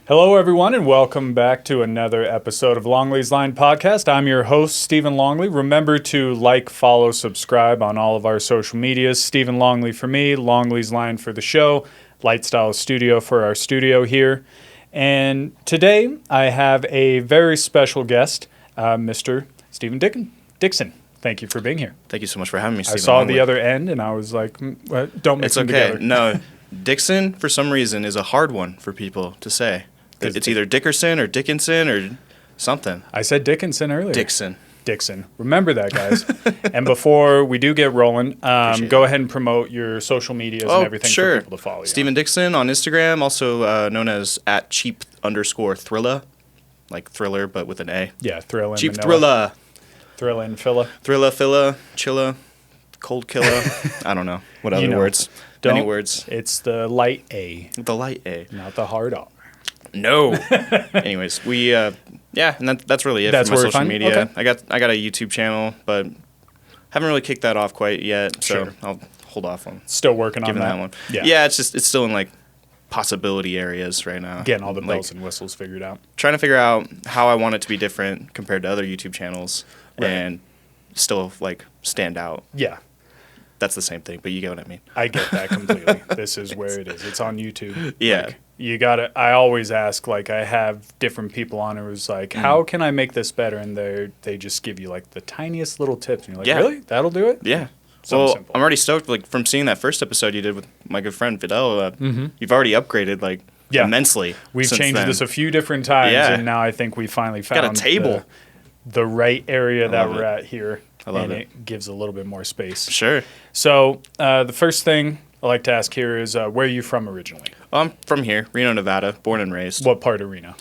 Hello, everyone, and welcome back to another episode of Longley's Line Podcast. I'm your host, Stephen Longley. Remember to like, follow, subscribe on all of our social medias. Stephen Longley for me, Longley's Line for the show, Lightstyle Studio for our studio here. And today I have a very special guest, Mr. Steve Dickson. Thank you for being here. Thank you so much for having me, Stephen. I saw Longley. the other end, and I was like, don't mix them together. No, Dickson, for some reason, is a hard one for people to say. It's either Dickerson or Dickinson or something. I said Dickinson earlier. Dixon. Remember that, guys. And before we do get rolling, go ahead and promote your social medias and everything for people to follow you. Stephen Dickson on Instagram, also known as @cheap_thrilla, like thriller, but with an A. Yeah, Thrilla and Cheap Manila. Thrilla. Thrilla and Phila. Thrilla, Phila, Chilla, Cold Killa. I don't know. What other words? Any words? It's the light A. The light A. Not the hard R. No. Anyways, we and that's really it That's for my where social media. Okay. I got a YouTube channel, but haven't really kicked that off quite yet. So Sure. I'll hold off on Still working on giving that. that one. Yeah. It's still in like possibility areas right now. Getting all the Like, bells and whistles figured out. trying to figure out how I want it to be different compared to other YouTube channels and still like stand out. Yeah. That's the same thing, but you get what I mean. I get that completely. This is where it is. It's on YouTube. Yeah. Like, you gotta. I always ask. Like, I have different people on who's like, "How can I make this better?" And they just give you like the tiniest little tips, and you're like, "Really? That'll do it?" Yeah. So simple. I'm already stoked. Like from seeing that first episode you did with my good friend Fidel. You've already upgraded like immensely. We've since changed then. this a few different times, and now I think we finally found Got a table. The right area that we're it. at here. I love and it gives a little bit more space. Sure. So the first thing I like to ask here is where are you from originally? I'm from here, Reno, Nevada, born and raised. What part of Reno?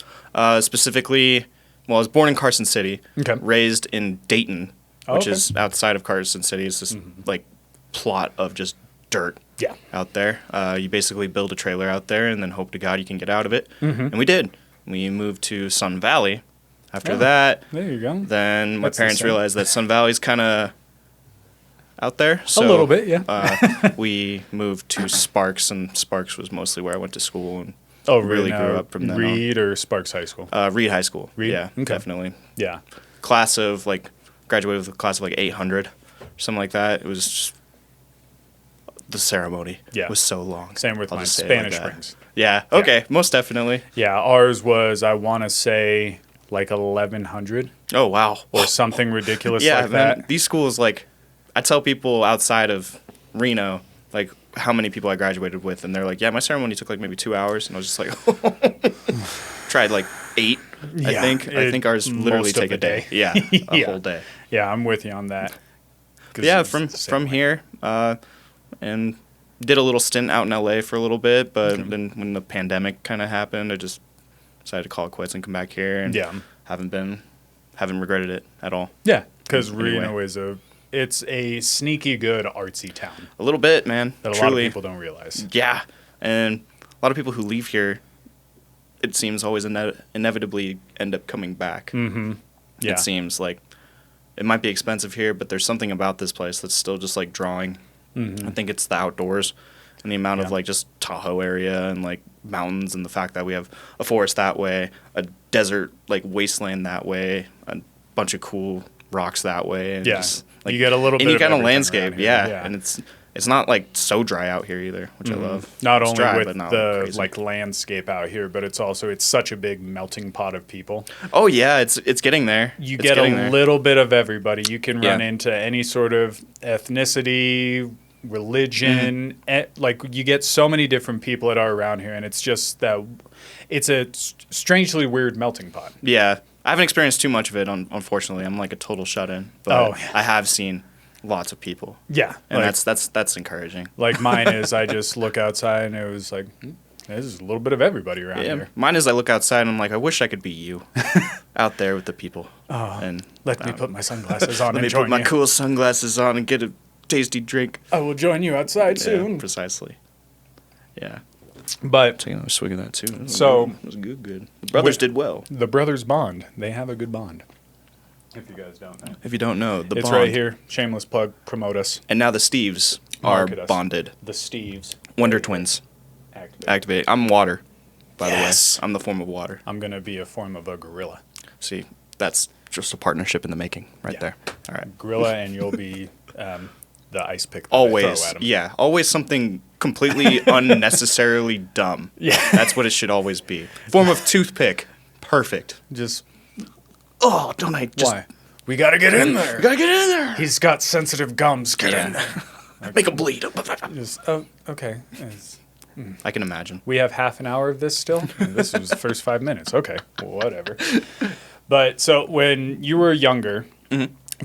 Specifically, I was born in Carson City, Okay. raised in Dayton, which okay. is outside of Carson City. It's this like plot of just dirt out there. You basically build a trailer out there and then hope to God you can get out of it. And we did. We moved to Sun Valley. After that, there you go. Then my That's parents insane. realized that Sun Valley's kind of out there. So, a little bit, yeah. We moved to Sparks, and Sparks was mostly where I went to school and really grew up from then Reed or Sparks High School? on. Reed High School. Reed? Yeah, Okay. definitely. Yeah. Graduated with a class of like 800, something like that. It was just, the ceremony was so long. Same with I'll my just say it like Spanish that. Springs. Yeah, okay, most definitely. Yeah, ours was, I want to say, like 1,100 Oh, wow. or something ridiculous Yeah, like man, that. these schools, like, I tell people outside of Reno, like, how many people I graduated with, and they're like, yeah, my ceremony took, like, maybe 2 hours, and I was just like, tried, like, 8, I think. I think ours literally take a day. Yeah, a whole day. Yeah, I'm with you on that. Yeah, from here, and did a little stint out in L.A. for a little bit, but then when the pandemic kind of happened, I just decided to call it quits and come back here, and haven't regretted it at all. Yeah, because Reno is it's a sneaky good artsy town. A little bit, man. That a lot of people don't realize. Yeah, and a lot of people who leave here, it seems always inevitably end up coming back. Mm-hmm. Yeah. It seems like it might be expensive here, but there's something about this place that's still just like drawing. I think it's the outdoors and the amount of like just Tahoe area and like mountains and the fact that we have a forest that way, a desert like wasteland that way, a bunch of cool rocks that way. And just, like, you get a little bit any of kind of everything landscape, around here. and it's not like so dry out here either, which I love. Not It's only dry, with but not the crazy. like landscape out here, but it's such a big melting pot of people. Oh yeah, it's getting there. You It's get getting a there. little bit of everybody. You can run Yeah. into any sort of ethnicity, religion. Like you get so many different people that are around here, and it's just that it's a strangely weird melting pot. Yeah, I haven't experienced too much of it. Unfortunately, I'm like a total shut-in. But I have seen lots of people. Yeah, and like, that's encouraging. Like mine is, I just look outside and it was like, there's a little bit of everybody around here. Mine is I look outside and I'm like, I wish I could be you out there with the people. And let me put my sunglasses on let and me join put my you. cool sunglasses on and get a tasty drink. I will join you outside soon. Yeah, precisely. Yeah. But Taking a swig of that too. So it was good. The brothers did well. The brothers bond. They have a good bond. If you guys don't know. If you don't know, the it's bond. right here. Shameless plug. Promote us. And now the Steves are Market us. bonded. The Steves. Wonder Twins. Activate. Activate. I'm water. by the way. I'm the form of water. I'm going to be a form of a gorilla. See, that's just a partnership in the making right there. All right. Gorilla, and you'll be the ice pick that I throw at him. Yeah, always something completely unnecessarily dumb. Yeah. That's what it should always be. Form of toothpick. Perfect. Just, Oh, don't I just... why? We got to get in there. Gotta get in there. He's got sensitive gums. Get in there. Make him bleed. Just, oh, okay. I can imagine. We have half an hour of this still? This was the first 5 minutes. Okay, well, whatever. But so when you were younger,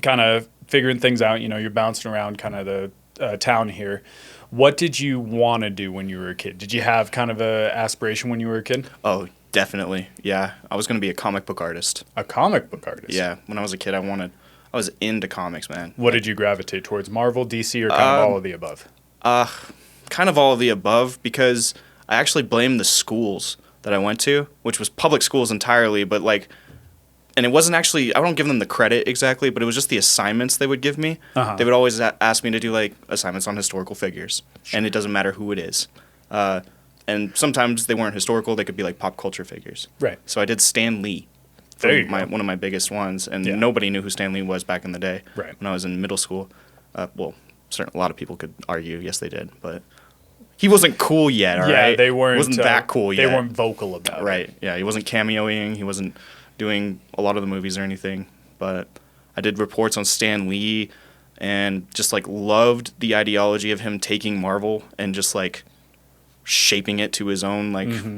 kind of figuring things out, you're bouncing around kind of the town here. What did you want to do when you were a kid? Did you have kind of a aspiration when you were a kid? Oh, definitely. Yeah. I was going to be a comic book artist. A comic book artist? Yeah. When I was a kid, I was into comics, man. What did you gravitate towards? Marvel, DC, or kind of all of the above? Kind of all of the above, because I actually blame the schools that I went to, which was public schools entirely, but and it wasn't actually, I don't give them the credit exactly, but it was just the assignments they would give me. They would always ask me to do assignments on historical figures, and it doesn't matter who it is. And sometimes they weren't historical, they could be pop culture figures. Right. So I did Stan Lee. One of my biggest ones, and nobody knew who Stan Lee was back in the day. Right. When I was in middle school. A lot of people could argue, yes, they did, but he wasn't cool yet, all right? Yeah, they weren't. He wasn't that cool yet. They weren't vocal about it. Right, yeah, he wasn't cameoing, he wasn't doing a lot of the movies or anything, but I did reports on Stan Lee and just, loved the ideology of him taking Marvel and just, shaping it to his own,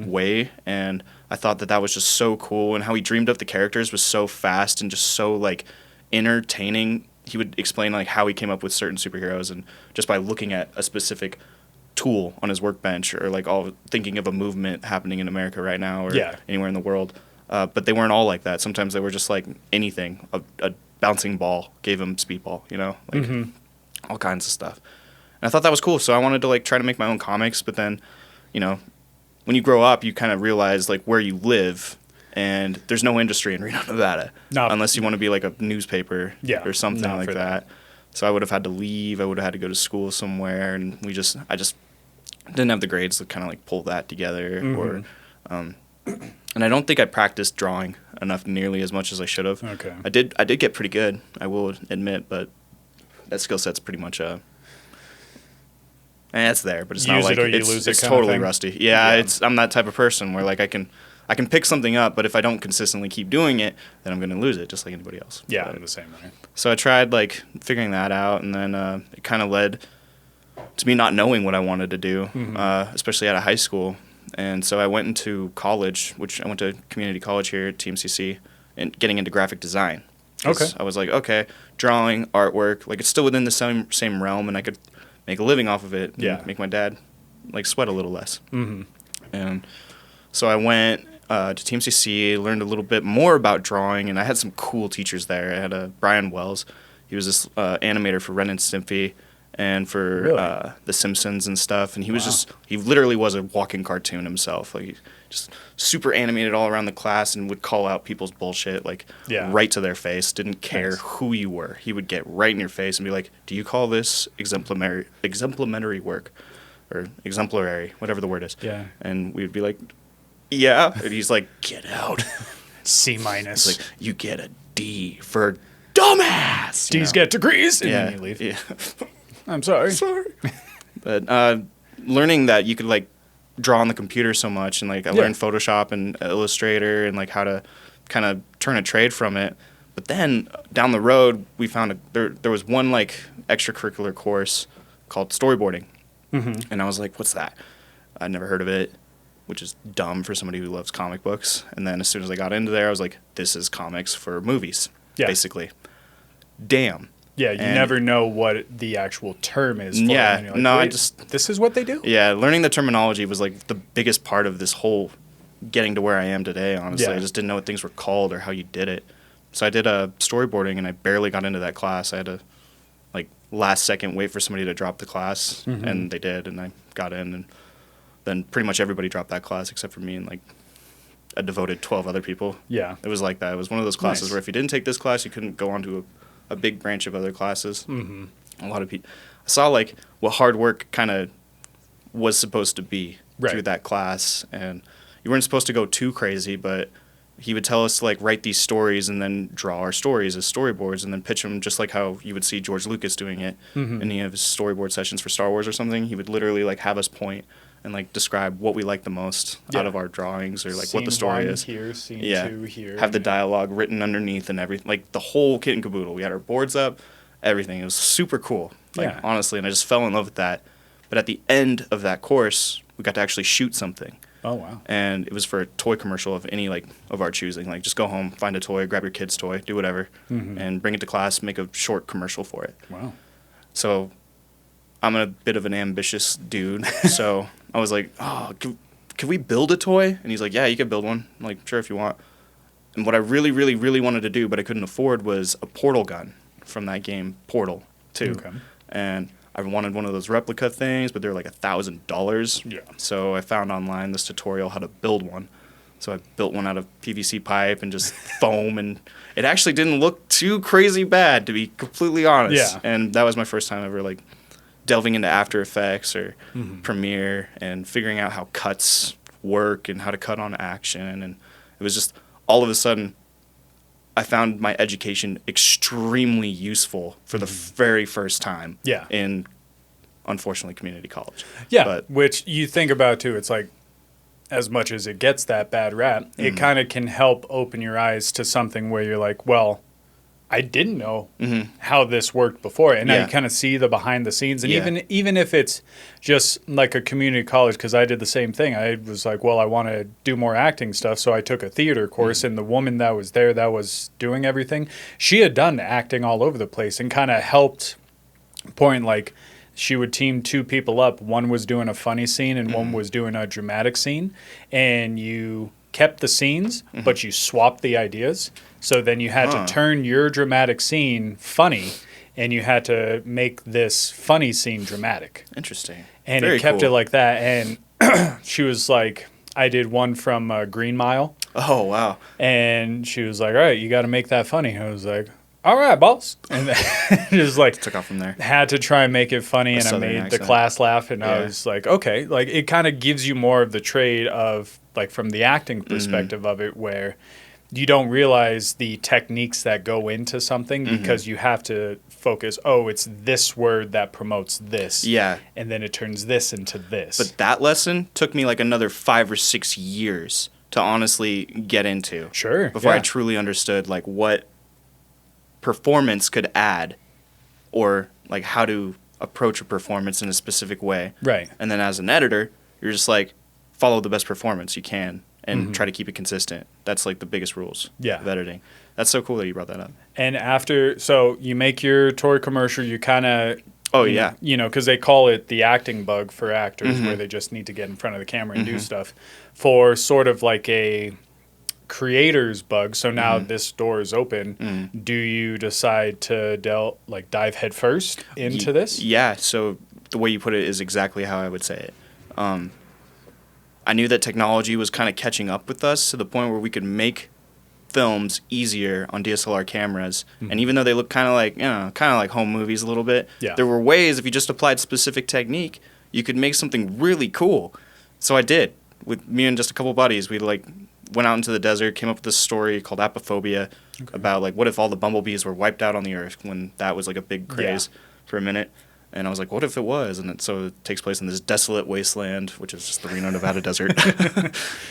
way, and I thought that was just so cool, and how he dreamed up the characters was so fast and just so, entertaining. He would explain how he came up with certain superheroes, and just by looking at a specific tool on his workbench, or thinking of a movement happening in America right now, or anywhere in the world. But they weren't all like that. Sometimes they were just anything. A bouncing ball gave him speedball, all kinds of stuff. And I thought that was cool, so I wanted to try to make my own comics. But then, when you grow up, you kind of realize where you live. And there's no industry in Reno, Nevada, unless you want to be a newspaper or something like that. So I would have had to leave. I would have had to go to school somewhere, and I just didn't have the grades to kind of pull that together. And I don't think I practiced drawing enough, nearly as much as I should have. Okay. I did get pretty good, I will admit, but that skill set's pretty much it's there, but it's not it's totally rusty. Yeah, I'm that type of person where I can pick something up, but if I don't consistently keep doing it, then I'm going to lose it, just like anybody else. Yeah, I'm the same way. So I tried, figuring that out, and then it kind of led to me not knowing what I wanted to do, especially out of high school. And so I went into college, which I went to community college here at TMCC, and getting into graphic design. Okay. I was okay, drawing, artwork, it's still within the same realm, and I could make a living off of it, and make my dad, sweat a little less. And so I went to TMCC, learned a little bit more about drawing, and I had some cool teachers there. I had Brian Wells. He was this animator for Ren and Stimpy and for The Simpsons and stuff, and he was he literally was a walking cartoon himself. Just super animated all around the class, and would call out people's bullshit right to their face. Didn't care who you were. He would get right in your face and be like, "Do you call this exemplary work, or exemplary, whatever the word is?" Yeah. And we'd be like, "Yeah," and he's like, "Get out." C-. It's you get a D for dumbass. D's get degrees, and yeah, then you leave. Yeah. I'm sorry. But learning that you could draw on the computer so much, and I learned Photoshop and Illustrator, and how to kind of turn a trade from it. But then down the road, we found there was one extracurricular course called storyboarding, and I was like, "What's that?" I'd never heard of it, which is dumb for somebody who loves comic books. And then as soon as I got into there, I was like, "This is comics for movies, basically." Damn. Yeah, you never know what the actual term is for it. And no, this is what they do? Yeah, learning the terminology was the biggest part of this whole getting to where I am today, honestly. I just didn't know what things were called or how you did it. So I did storyboarding, and I barely got into that class. I had to, last second wait for somebody to drop the class, and they did, and I got in, and then pretty much everybody dropped that class except for me and, a devoted 12 other people. Yeah. It was like that. It was one of those classes where if you didn't take this class, you couldn't go on to a big branch of other classes. A lot of people. I saw what hard work kind of was supposed to be through that class, and you weren't supposed to go too crazy, but he would tell us to like write these stories and then draw our stories as storyboards and then pitch them just like how you would see George Lucas doing it in any of his storyboard sessions for Star Wars or something. He would literally like have us point and like describe what we liked the most out of our drawings or like scene what the story is. Here, scene 2 here. Have the dialogue written underneath and everything, like the whole kit and caboodle. We had our boards up, everything. It was super cool, like honestly, and I just fell in love with that. But at the end of that course, we got to actually shoot something. Oh, wow. And it was for a toy commercial of any, like, of our choosing. Like, just go home, find a toy, grab your kid's toy, do whatever, and bring it to class, make a short commercial for it. Wow. So I'm a bit of an ambitious dude. So I was like, oh, can we build a toy? And he's like, yeah, you can build one. I'm like, sure, if you want. And what I really, really, really wanted to do, but I couldn't afford, was a portal gun from that game, Portal 2. Okay. And I wanted one of those replica things, but they're like $1,000. Yeah. So I found online this tutorial how to build one. So I built one out of PVC pipe and just foam, and it actually didn't look too crazy bad, to be completely honest. Yeah. And that was my first time ever like delving into After Effects or Premiere and figuring out how cuts work and how to cut on action. And it was just all of a sudden I found my education extremely useful for the very first time in, unfortunately, community college. Yeah, but, which you think about, too. It's like, as much as it gets that bad rap, it kind of can help open your eyes to something where you're like, well, I didn't know how this worked before. And now you kind of see the behind the scenes. And even if it's just like a community college, because I did the same thing. I was like, well, I want to do more acting stuff. So I took a theater course. And the woman that was there that was doing everything, she had done acting all over the place and kind of helped point, like, she would team two people up. One was doing a funny scene and one was doing a dramatic scene. And you kept the scenes, but you swapped the ideas. So then you had to turn your dramatic scene funny, and you had to make this funny scene dramatic. Interesting. And Very it kept cool. it like that. And she was like, I did one from Green Mile. Oh, wow. And she was like, all right, you got to make that funny. I was like, all right, boss. And then just like took off from there. Had to try and make it funny, and I made accent. the class laugh, and I was like, okay, like it kind of gives you more of the trade of like from the acting perspective of it, where you don't realize the techniques that go into something because you have to focus, oh, it's this word that promotes this. Yeah. And then it turns this into this. But that lesson took me like another 5 or 6 years to honestly get into. Sure. Before I truly understood like what performance could add, or like how to approach a performance in a specific way. Right. And then as an editor, you're just like, follow the best performance you can and try to keep it consistent. That's like the biggest rules of editing. That's so cool that you brought that up. And after, so you make your toy commercial, you kind of, you know, because they call it the acting bug for actors, where they just need to get in front of the camera and do stuff, for sort of like a creator's bug. So now this door is open. Do you decide to dive head first into this? Yeah. So the way you put it is exactly how I would say it. I knew that technology was kind of catching up with us to the point where we could make films easier on DSLR cameras. And even though they look kind of like home movies a little bit, there were ways, if you just applied specific technique, you could make something really cool. So I did. With me and just a couple buddies, we like went out into the desert, came up with this story called Apophobia about like what if all the bumblebees were wiped out on the earth, when that was like a big craze for a minute. And I was like, what if it was? And so it takes place in this desolate wasteland, which is just the Reno, Nevada desert.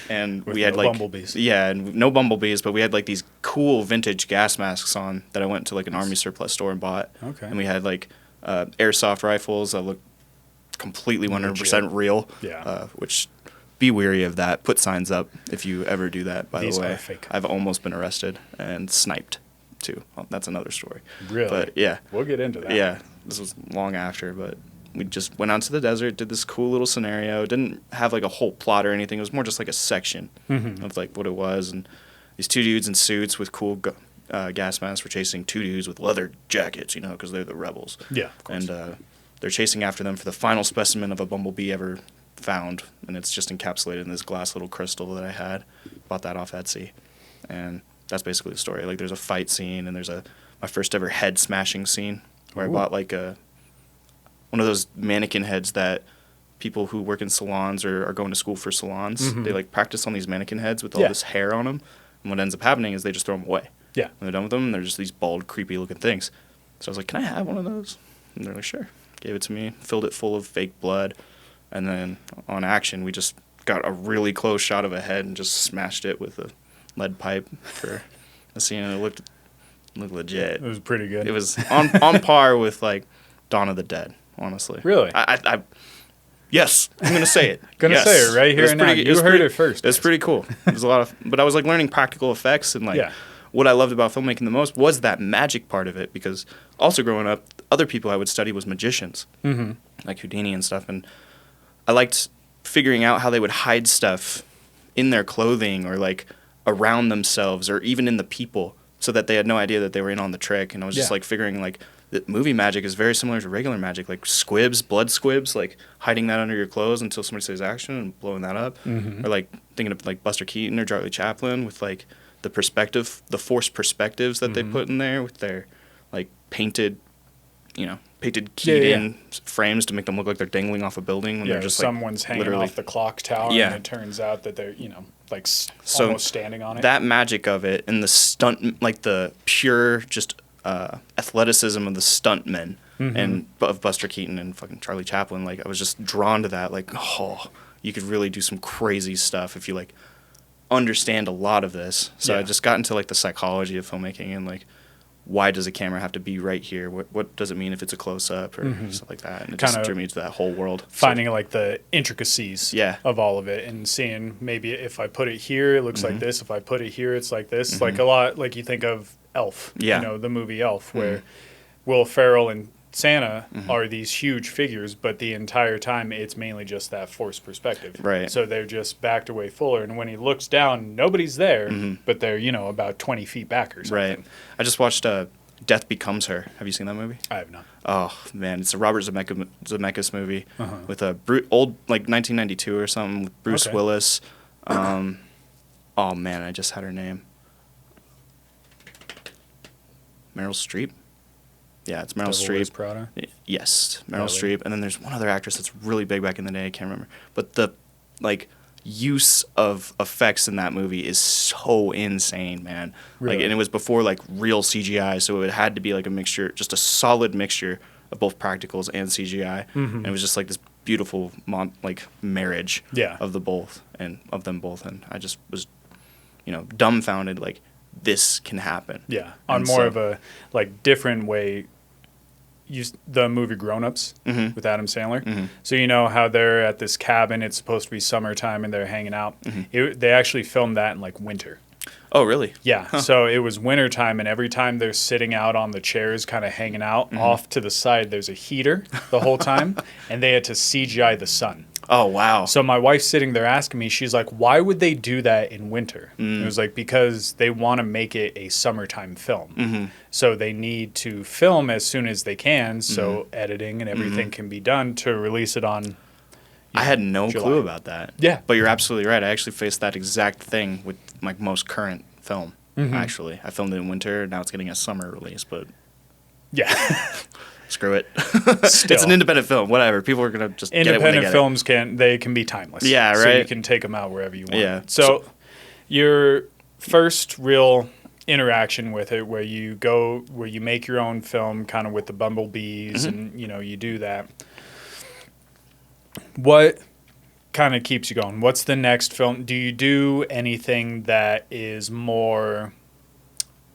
And with we had no like bumblebees. Yeah, and no bumblebees, but we had like these cool vintage gas masks on that I went to like an army surplus store and bought. Okay. And we had like airsoft rifles that looked completely 100% real. Yeah. Which, be wary of that. Put signs up if you ever do that, by These the way. are fake. I've almost been arrested and sniped too. Well, that's another story. Really? But yeah. We'll get into that. Yeah. This was long after, but we just went out to the desert, did this cool little scenario. Didn't have like a whole plot or anything. It was more just like a section of like what it was. And these two dudes in suits with cool gas masks were chasing two dudes with leather jackets, you know, because they're the rebels. Yeah, of course. And they're chasing after them for the final specimen of a bumblebee ever found. And it's just encapsulated in this glass little crystal that I had. Bought that off Etsy. And that's basically the story. Like there's a fight scene, and there's my first ever head smashing scene where I bought like one of those mannequin heads that people who work in salons or are going to school for salons. Mm-hmm. They like practice on these mannequin heads with all Yeah. this hair on them. And what ends up happening is they just throw them away. Yeah. When they're done with them, they're just these bald, creepy looking things. So I was like, can I have one of those? And they're like, sure. Gave it to me, filled it full of fake blood. And then on action, we just got a really close shot of a head and just smashed it with a lead pipe for a scene. And it looked legit. It was pretty good. It was on par with like Dawn of the Dead, honestly. Really? Yes, I'm gonna say it. Gonna Yes. say it right here and now. You heard it first. It's pretty cool. There's a lot of, but I was like learning practical effects and like Yeah. what I loved about filmmaking the most was that magic part of it, because also growing up, other people I would study was magicians, like Houdini and stuff, and I liked figuring out how they would hide stuff in their clothing or like around themselves or even in the people, so that they had no idea that they were in on the trick. And I was just like figuring like that movie magic is very similar to regular magic, like squibs, blood squibs, like hiding that under your clothes until somebody says action and blowing that up. Or like thinking of like Buster Keaton or Charlie Chaplin with like the perspective, the forced perspectives that they put in there with their like painted keyed in frames to make them look like they're dangling off a building when they're just like someone's hanging off the clock tower and it turns out that they're, like almost standing on it. That magic of it and the stunt, like the pure just athleticism of the stuntmen and of Buster Keaton and fucking Charlie Chaplin, like I was just drawn to that. Like, oh, you could really do some crazy stuff if you like understand a lot of this. So I just got into like the psychology of filmmaking and like, why does a camera have to be right here? What does it mean if it's a close-up or stuff like that? And it just drew me to that whole world. Finding like the intricacies of all of it and seeing maybe if I put it here, it looks like this. If I put it here, it's like this. Like a lot, like you think of Elf, the movie Elf, where Will Ferrell and Santa are these huge figures, but the entire time it's mainly just that forced perspective. Right. So they're just backed away fuller, and when he looks down, nobody's there, but they're, about 20 feet back or something. Right. I just watched Death Becomes Her. Have you seen that movie? I have not. Oh, man. It's a Robert Zemeckis movie with a old, like 1992 or something, with Bruce Willis. Oh, man, I just had her name. Meryl Streep? Yeah, it's Meryl Streep. Prada? Yes, Meryl Streep. And then there's one other actress that's really big back in the day. I can't remember. But the like use of effects in that movie is so insane, man. Really? Like, and it was before like real CGI, so it had to be like a mixture, just a solid mixture of both practicals and CGI. And it was just like this beautiful marriage of them both, and I just was, dumbfounded. Like, this can happen. Yeah, on more of a like different way. The movie Grown Ups with Adam Sandler. So you know how they're at this cabin. It's supposed to be summertime and they're hanging out. They actually filmed that in like winter. Oh, really? Yeah. Huh. So it was wintertime, and every time they're sitting out on the chairs, kind of hanging out, off to the side, there's a heater the whole time, and they had to CGI the sun. Oh, wow. So my wife's sitting there asking me, she's like, why would they do that in winter? It was like, because they want to make it a summertime film. So they need to film as soon as they can, so editing and everything can be done to release it on I had no July. clue about that. Yeah. But you're absolutely right. I actually faced that exact thing with my most current film, actually. I filmed it in winter. Now it's getting a summer release, but yeah. screw it. It's an independent film. Whatever. People are going to just get it when they get Independent films can be timeless. Yeah, right. So you can take them out wherever you want. Yeah. So your first real interaction with it, where you make your own film kind of with the bumblebees and, you do that. What kind of keeps you going? What's the next film? Do you do anything that is more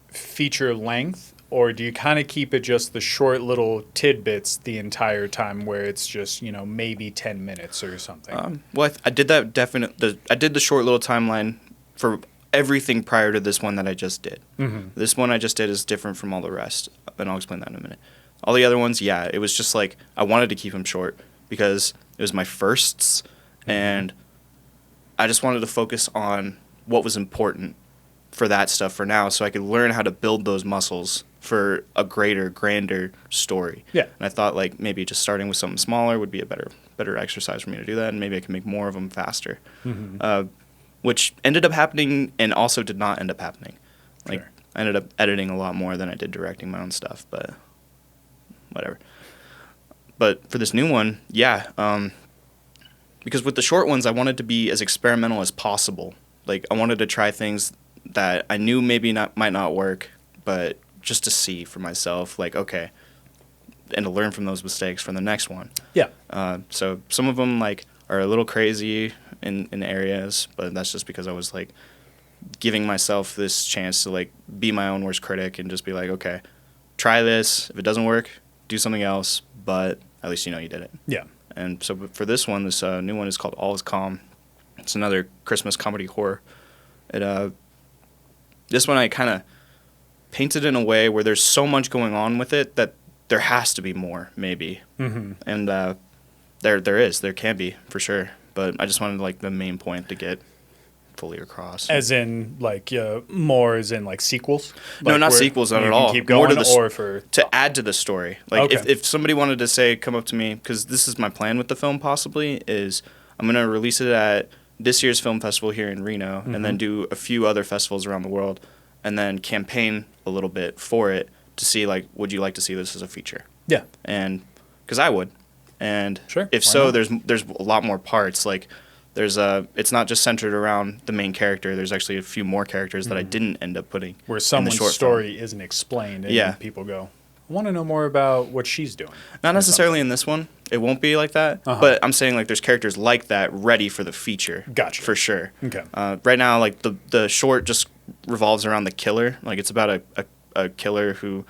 feature length, or do you kind of keep it just the short little tidbits the entire time, where it's just, maybe 10 minutes or something? Well, I did that I did the short little timeline for everything prior to this one that I just did. This one I just did is different from all the rest, and I'll explain that in a minute. All the other ones, yeah, it was just like I wanted to keep them short because it was my firsts, and I just wanted to focus on what was important for that stuff for now, so I could learn how to build those muscles for a grander story. Yeah. And I thought like maybe just starting with something smaller would be a better exercise for me to do that, and maybe I can make more of them faster. Which ended up happening and also did not end up happening. Like, Sure. I ended up editing a lot more than I did directing my own stuff, but whatever. But for this new one, yeah, because with the short ones, I wanted to be as experimental as possible. Like, I wanted to try things that I knew maybe might not work, but just to see for myself, like, okay, and to learn from those mistakes for the next one. Yeah. So some of them, like, are a little crazy in areas, but that's just because I was, like, giving myself this chance to, like, be my own worst critic and just be like, okay, try this. If it doesn't work, do something else, but at least you know you did it. Yeah. And so for this one, this new one is called All Is Calm. It's another Christmas comedy horror. This one I kind of painted in a way where there's so much going on with it that there has to be more, maybe. Mm-hmm. And there can be, for sure. But I just wanted, like, the main point to get fully across. As in, like, more as in, like, sequels? No, Like not where sequels, not you at can all. Keep going, More or to add to the story. Like, Okay. if somebody wanted to say, come up to me, because this is my plan with the film possibly, is I'm going to release it at this year's film festival here in Reno, and then do a few other festivals around the world, and then campaign a little bit for it to see, like, would you like to see this as a feature? Yeah. And because I would. And Sure, if why so, not? there's a lot more parts. Like, it's not just centered around the main character. There's actually a few more characters that I didn't end up putting Where in the someone's short story film. isn't explained, and Yeah. people go, I want to know more about what she's doing. Not necessarily in this one. It won't be like that. Uh-huh. But I'm saying, like, there's characters like that ready for the feature. Gotcha. For sure. Okay. Right now, like, the short just revolves around the killer. Like, it's about a killer who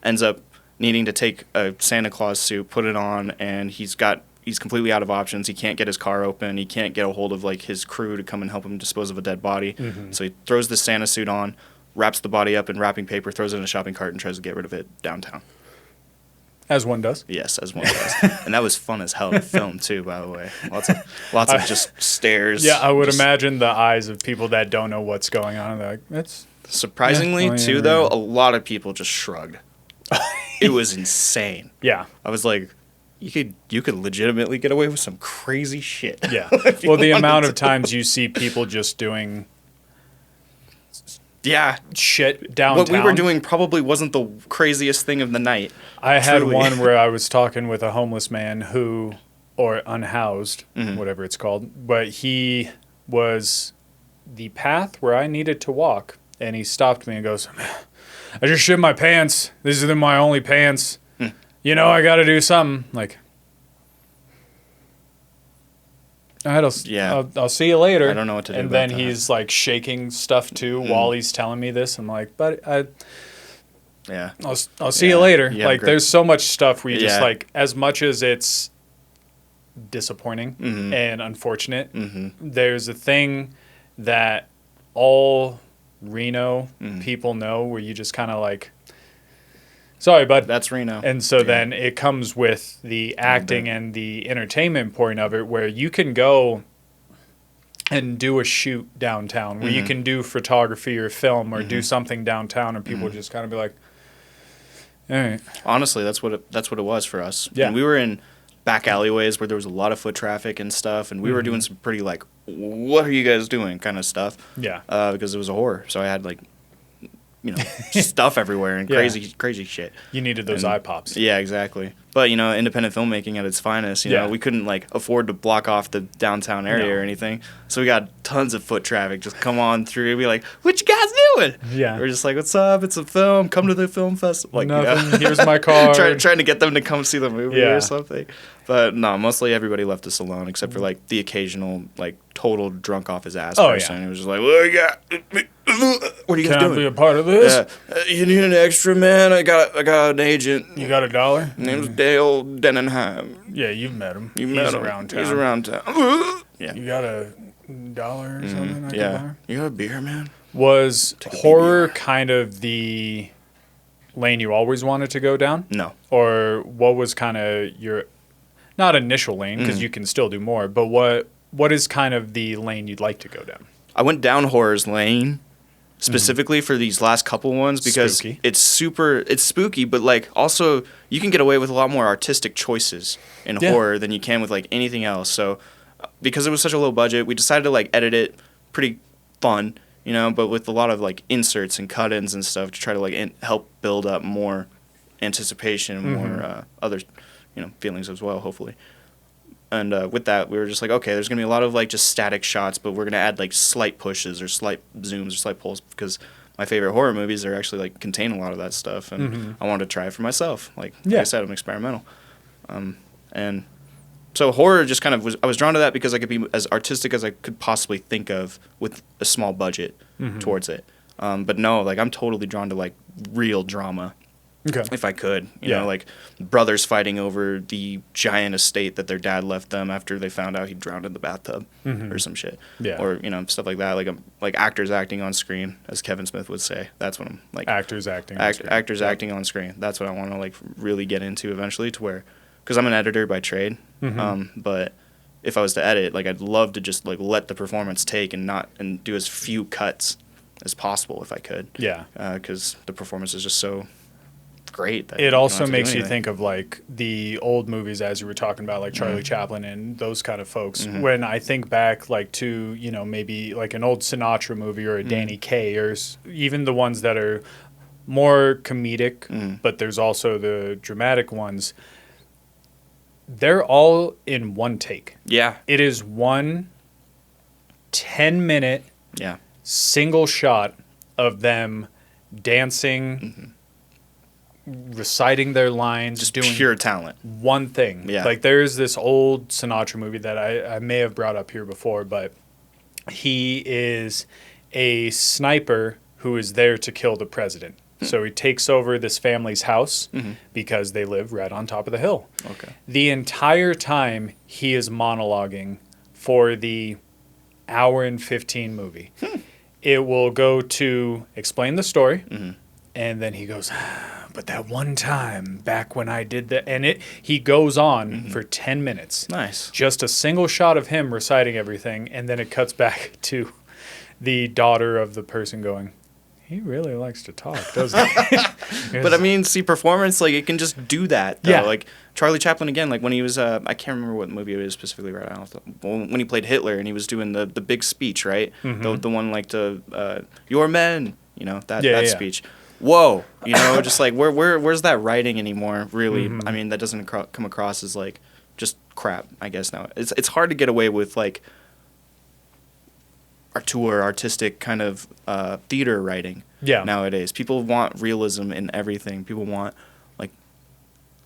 ends up needing to take a Santa Claus suit, put it on, and he's completely out of options. He can't get his car open. He can't get a hold of, like, his crew to come and help him dispose of a dead body. Mm-hmm. So he throws the Santa suit on, wraps the body up in wrapping paper, throws it in a shopping cart, and tries to get rid of it downtown. As one does. Yes, as one does. And that was fun as hell to film, too, by the way. Lots of just stares. Yeah, I would Just- imagine the eyes of people that don't know what's going on. They're like, that's... Surprisingly, Yeah. Oh, yeah, too, yeah. though, a lot of people just shrugged. It was insane. Yeah. I was like, you could legitimately get away with some crazy shit. Yeah. If you Well, the wanted amount of to. times you see people just doing Yeah. shit downtown. What we were doing probably wasn't the craziest thing of the night. I had truly. one where I was talking with a homeless man or unhoused, Mm-hmm. whatever it's called, but he was the path where I needed to walk, and he stopped me and goes, I just shit my pants. These are my only pants. You know, I got to do something. Like, all right, Yeah. I'll see you later. I don't know what to do And about then that. he's like shaking stuff too while he's telling me this. I'm like, but Yeah. I'll see you later. Yeah, Like, great. there's so much stuff where you just Yeah. like, as much as it's disappointing Mm-hmm. and unfortunate, there's a thing that all Reno Mm-hmm. people know where you just kind of like, sorry, bud. That's Reno. And so then it comes with the acting and the entertainment point of it, where you can go and do a shoot downtown, where you can do photography or film or do something downtown, and people just kind of be like, all right. Honestly, that's what it was for us. Yeah. And we were in back alleyways where there was a lot of foot traffic and stuff, and we were doing some pretty, like, what are you guys doing kind of stuff. Yeah. Because it was a horror. So I had, like, stuff everywhere and Yeah. crazy shit. You needed those And- eye pops. Yeah, exactly. But, independent filmmaking at its finest, Yeah. we couldn't, like, afford to block off the downtown area No. or anything. So we got tons of foot traffic just come on through and be like, what you guys doing? Yeah. We're just like, what's up? It's a film. Come to the film festival. Like, Nothing. Here's my card. trying to get them to come see the movie Yeah. or something. But no, mostly everybody left us alone except for, like, the occasional, like, total drunk off his ass Oh, person. yeah. It was just like, what are you guys Can I doing? be a part of this? You need an extra, man? I got an agent. You got $1? Name's Dale Denenheim. Yeah, you've met him. You He's met him. around town. He's around town. Yeah. You got $1 or something I can Yeah. borrow? You got a beer, man? Was Take a horror kind of the lane you always wanted to go down? No. Or what was kind of your, not initial lane, because you can still do more, but what is kind of the lane you'd like to go down? I went down horror's lane specifically for these last couple ones because Spooky. it's spooky, but, like, also you can get away with a lot more artistic choices in Yeah. horror than you can with, like, anything else. So because it was such a low budget, we decided to, like, edit it pretty fun, but with a lot of, like, inserts and cut-ins and stuff to try to, like, help build up more anticipation, more other, feelings as well, hopefully. And with that, we were just like, okay, there's going to be a lot of like just static shots, but we're going to add like slight pushes or slight zooms or slight pulls because my favorite horror movies are actually like contain a lot of that stuff. And I wanted to try it for myself. Like I said, I'm experimental. And so horror just kind of I was drawn to that because I could be as artistic as I could possibly think of with a small budget towards it. But no, like I'm totally drawn to like real drama. Okay. If I could, you know, like brothers fighting over the giant estate that their dad left them after they found out he drowned in the bathtub or some shit. Yeah. Or, you know, stuff like that. Like actors acting on screen, as Kevin Smith would say. That's what I'm like. Actors acting on screen. That's what I want to like really get into eventually to where, because I'm an editor by trade. But if I was to edit, like I'd love to just like let the performance take and do as few cuts as possible if I could. Yeah. Because the performance is just so great. It also makes you think of like the old movies, as you were talking about, like Charlie Chaplin and those kind of folks. When I think back like to, you know, maybe like an old Sinatra movie or a Danny Kaye or even the ones that are more comedic, but there's also the dramatic ones. They're all in one take. Yeah. It is one 10-minute single shot of them dancing, reciting their lines, just doing pure talent. One thing. Yeah. Like there's this old Sinatra movie that I may have brought up here before, but he is a sniper who is there to kill the president. So he takes over this family's house because they live right on top of the hill. Okay. The entire time he is monologuing for the hour and 15 movie. It will go to explain the story, and then he goes, but that one time back when I did that, and he goes on for 10 minutes. Nice. Just a single shot of him reciting everything, and then it cuts back to the daughter of the person going, he really likes to talk, doesn't he? But I mean, see, performance, like, it can just do that, though. Yeah. Like, Charlie Chaplin, again, like, when he was, I can't remember what movie it was specifically right now. When he played Hitler and he was doing the big speech, right? The one, like, your men, you know, that speech. Whoa, you know, just like, where's that writing anymore, really? I mean, that doesn't come across as, like, just crap, I guess, now. It's hard to get away with, like, artistic kind of theater writing nowadays. People want realism in everything. People want like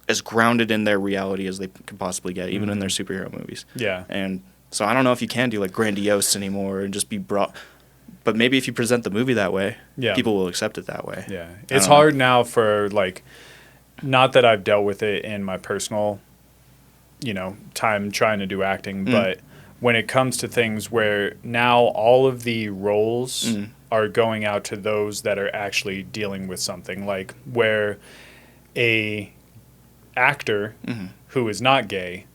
as grounded in their reality as they could possibly get, even in their superhero movies. Yeah. And so I don't know if you can do like grandiose anymore and just be brought. But maybe if you present the movie that way, people will accept it that way. Yeah. It's hard now for like, not that I've dealt with it in my personal, you know, time trying to do acting, but when it comes to things where now all of the roles are going out to those that are actually dealing with something, like where a actor who is not gay,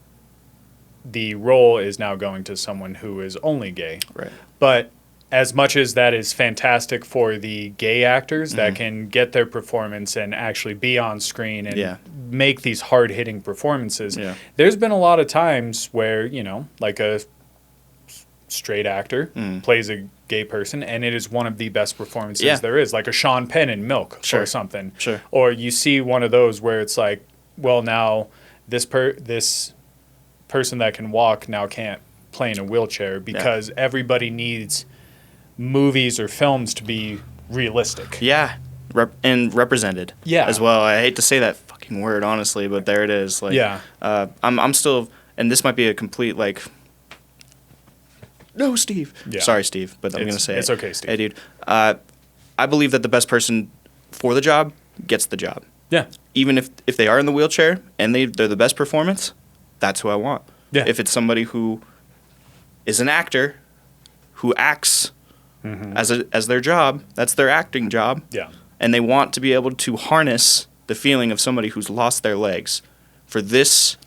the role is now going to someone who is only gay. Right. But as much as that is fantastic for the gay actors that can get their performance and actually be on screen and make these hard-hitting performances, there's been a lot of times where, you know, like a straight actor plays a gay person, and it is one of the best performances there is, like a Sean Penn in Milk or something. Sure. Or you see one of those where it's like, well, now this person that can walk now can't play in a wheelchair because everybody needs movies or films to be realistic. Yeah, and represented. Yeah, as well. I hate to say that fucking word, honestly, but there it is. Like, I'm still, and this might be a complete like. No, Steve. Yeah. Sorry, Steve, but I'm going to say it's okay, Steve. Hey, dude. I believe that the best person for the job gets the job. Yeah. Even if they are in the wheelchair and they're the best performance, that's who I want. Yeah. If it's somebody who is an actor, who acts as their job, that's their acting job. Yeah. And they want to be able to harness the feeling of somebody who's lost their legs for this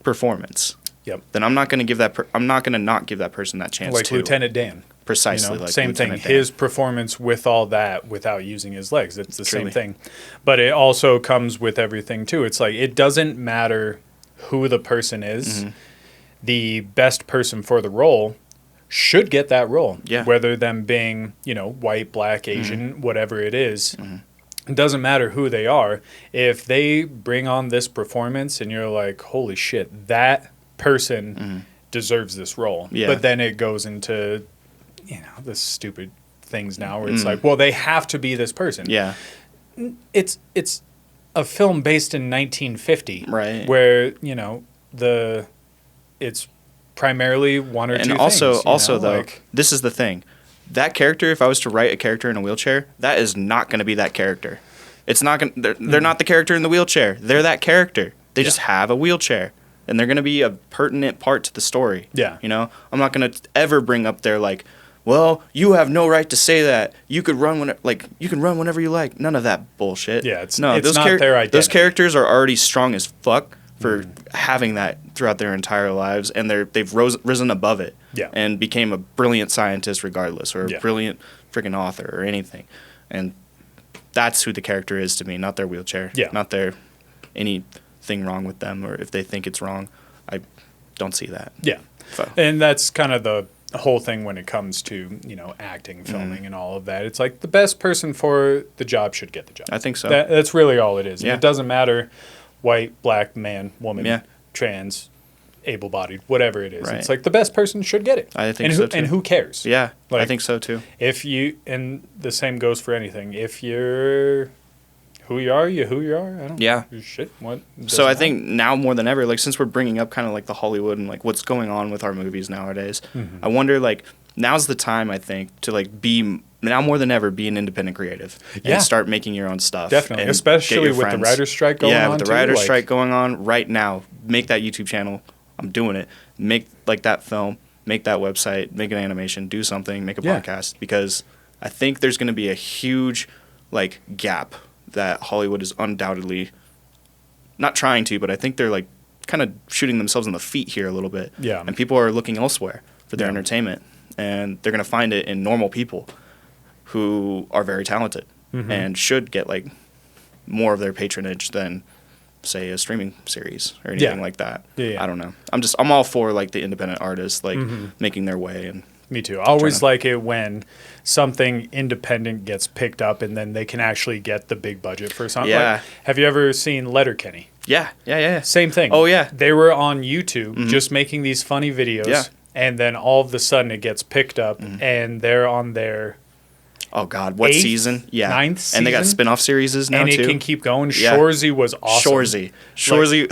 performance. Yep. Then I'm not going to give that. I'm not going to not give that person that chance. Like Lieutenant Dan. Precisely. You know, like same Lieutenant thing. Dan. His performance with all that, without using his legs, it's the same thing. But it also comes with everything too. It's like it doesn't matter who the person is. The best person for the role should get that role. Yeah. Whether them being, you know, white, black, Asian, whatever it is. It doesn't matter who they are. If they bring on this performance and you're like, holy shit, that person deserves this role. Yeah. But then it goes into, the stupid things now where it's like, well, they have to be this person. Yeah. It's a film based in 1950. Right. Where, it's primarily one or two things. And also though, this is the thing. That character, if I was to write a character in a wheelchair, that is not going to be that character. It's not going. They're not the character in the wheelchair. They're that character. They just have a wheelchair, and they're going to be a pertinent part to the story. Yeah. I'm not going to ever bring up their like, well, you have no right to say that. You could run you can run whenever you like. None of that bullshit. Yeah, it's not their identity. Those characters are already strong as fuck for having that throughout their entire lives, and they've risen above it. Yeah. And became a brilliant scientist regardless, or a brilliant freaking author or anything. And that's who the character is to me, not their wheelchair. Yeah. Not their anything wrong with them, or if they think it's wrong. I don't see that. Yeah. So. And that's kind of the whole thing when it comes to, acting, filming, and all of that. It's like the best person for the job should get the job. I think so. That's really all it is. Yeah. And it doesn't matter white, black, man, woman, Yeah. trans, able-bodied, whatever it is. Right. It's like the best person should get it. I think so too. And who cares? Yeah, Like, I think so too. And the same goes for anything. If you're who you are, who you are. I don't Yeah. shit. What? So I think now more than ever, like since we're bringing up kind of like the Hollywood and like what's going on with our movies nowadays, I wonder like now's the time I think to like be now more than ever be an independent creative and start making your own stuff. Definitely, and especially with the writer's strike going on. Yeah, with the writer's strike going on right now, make that YouTube channel. I'm doing it. Make like that film, make that website, make an animation, do something, make a podcast, because I think there's going to be a huge like gap that Hollywood is undoubtedly not trying to, but I think they're like kind of shooting themselves in the feet here a little bit. Yeah. And people are looking elsewhere for their entertainment, and they're going to find it in normal people who are very talented and should get like more of their patronage than say a streaming series or anything like that. Yeah. I don't know. I'm all for like the independent artists like making their way. And me too. I always like it when something independent gets picked up and then they can actually get the big budget for something. Yeah. Like, have you ever seen Letterkenny? Yeah. Same thing. Oh yeah. They were on YouTube just making these funny videos. Yeah. And then all of a sudden it gets picked up and they're on their Oh God, what 8th, season? Yeah, 9th season? And they got spin-off series now and too. it can keep going. Yeah. Shorzy was awesome. Shorzy.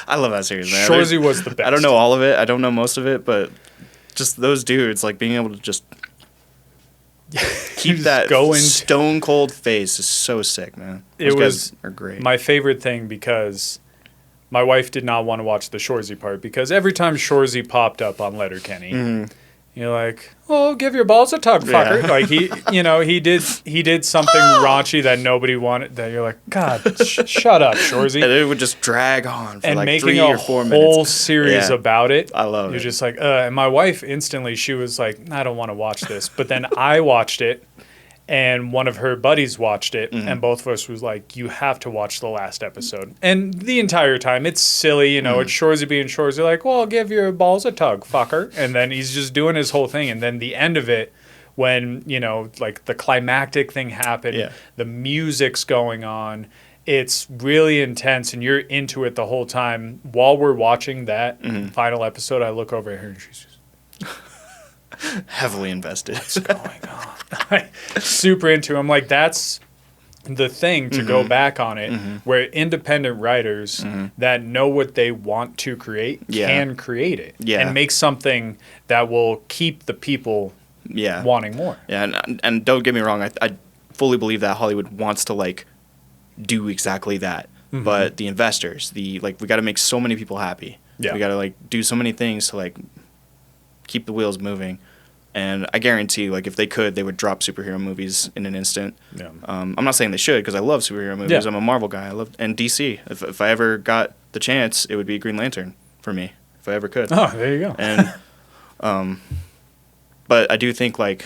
I love that series, man. Shorzy was the best. I don't know all of it. I don't know most of it, but just those dudes, like being able to just keep that stone cold face is so sick, man. Those guys are great. My favorite thing because my wife did not want to watch the Shorzy part because every time Shorzy popped up on Letterkenny, you're like, "Oh, give your balls a tug, fucker!" Yeah. Like he did something raunchy that nobody wanted. That you're like, God, shut up, Shorzy. And it would just drag on for and like making 3 or 4 minutes. a whole series about it. I love You're it. just like, and my wife instantly, she was like, I don't want to watch this. But then I watched it, and one of her buddies watched it, and both of us was like, you have to watch the last episode. And the entire time, it's silly, it's Shorzy being Shorzy, like, well, I'll give your balls a tug, fucker. And then he's just doing his whole thing. And then the end of it, when, like the climactic thing happened, the music's going on, it's really intense, and you're into it the whole time. While we're watching that final episode, I look over at her, and she's just heavily invested. What's going on? Super into it. I'm like, that's the thing to go back on it, where independent writers that know what they want to create can create it and make something that will keep the people wanting more. Yeah, and don't get me wrong, I fully believe that Hollywood wants to like do exactly that. But the investors, we got to make so many people happy. Yeah. We got to like do so many things to like keep the wheels moving. And I guarantee, like, if they could, they would drop superhero movies in an instant. Yeah. I'm not saying they should, because I love superhero movies. Yeah. I'm a Marvel guy. And DC. If I ever got the chance, it would be Green Lantern for me, if I ever could. Oh, there you go. And, but I do think, like,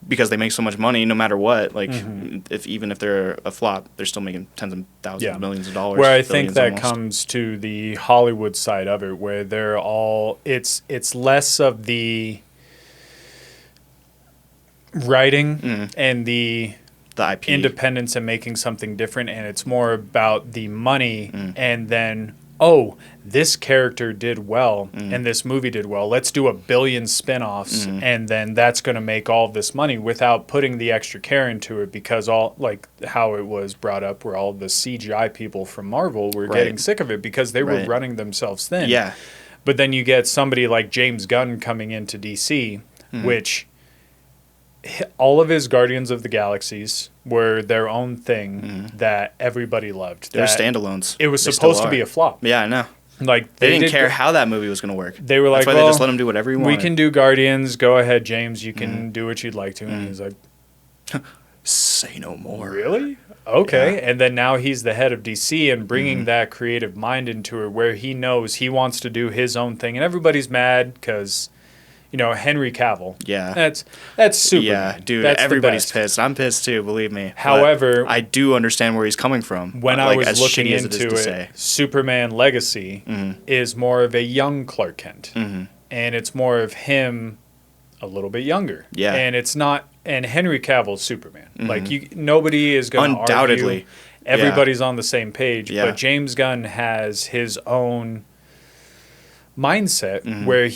because they make so much money, no matter what, like, even if they're a flop, they're still making tens of thousands of millions of dollars. Where I think that comes to the Hollywood side of it, where they're all, it's less of the writing and the the IP. independence and making something different, and it's more about the money and then this character did well and this movie did well. Let's do 1 billion spin-offs and then that's going to make all of this money without putting the extra care into it, because all like how it was brought up where all the CGI people from Marvel were getting sick of it because they were running themselves thin. Yeah. But then you get somebody like James Gunn coming into DC, which all of his Guardians of the Galaxies were their own thing that everybody loved. They were standalones. It was supposed to be a flop. Yeah, I know. Like they didn't care how that movie was going to work. They were like, that's why they just let him do whatever he wanted. We can do Guardians. Go ahead, James. You can do what you'd like to. And he's like, say no more. Really? Okay. Yeah. And then now he's the head of DC and bringing that creative mind into it, where he knows he wants to do his own thing, and everybody's mad because, you know, Henry Cavill. Yeah. That's Superman. Yeah, dude, that's everybody's pissed. I'm pissed too, believe me. However, I do understand where he's coming from. When I was looking into it, Superman Legacy is more of a young Clark Kent. And it's more of him a little bit younger. Yeah. And it's not, and Henry Cavill's Superman. Like, nobody is going to undoubtedly. Everybody's on the same page. Yeah. But James Gunn has his own mindset where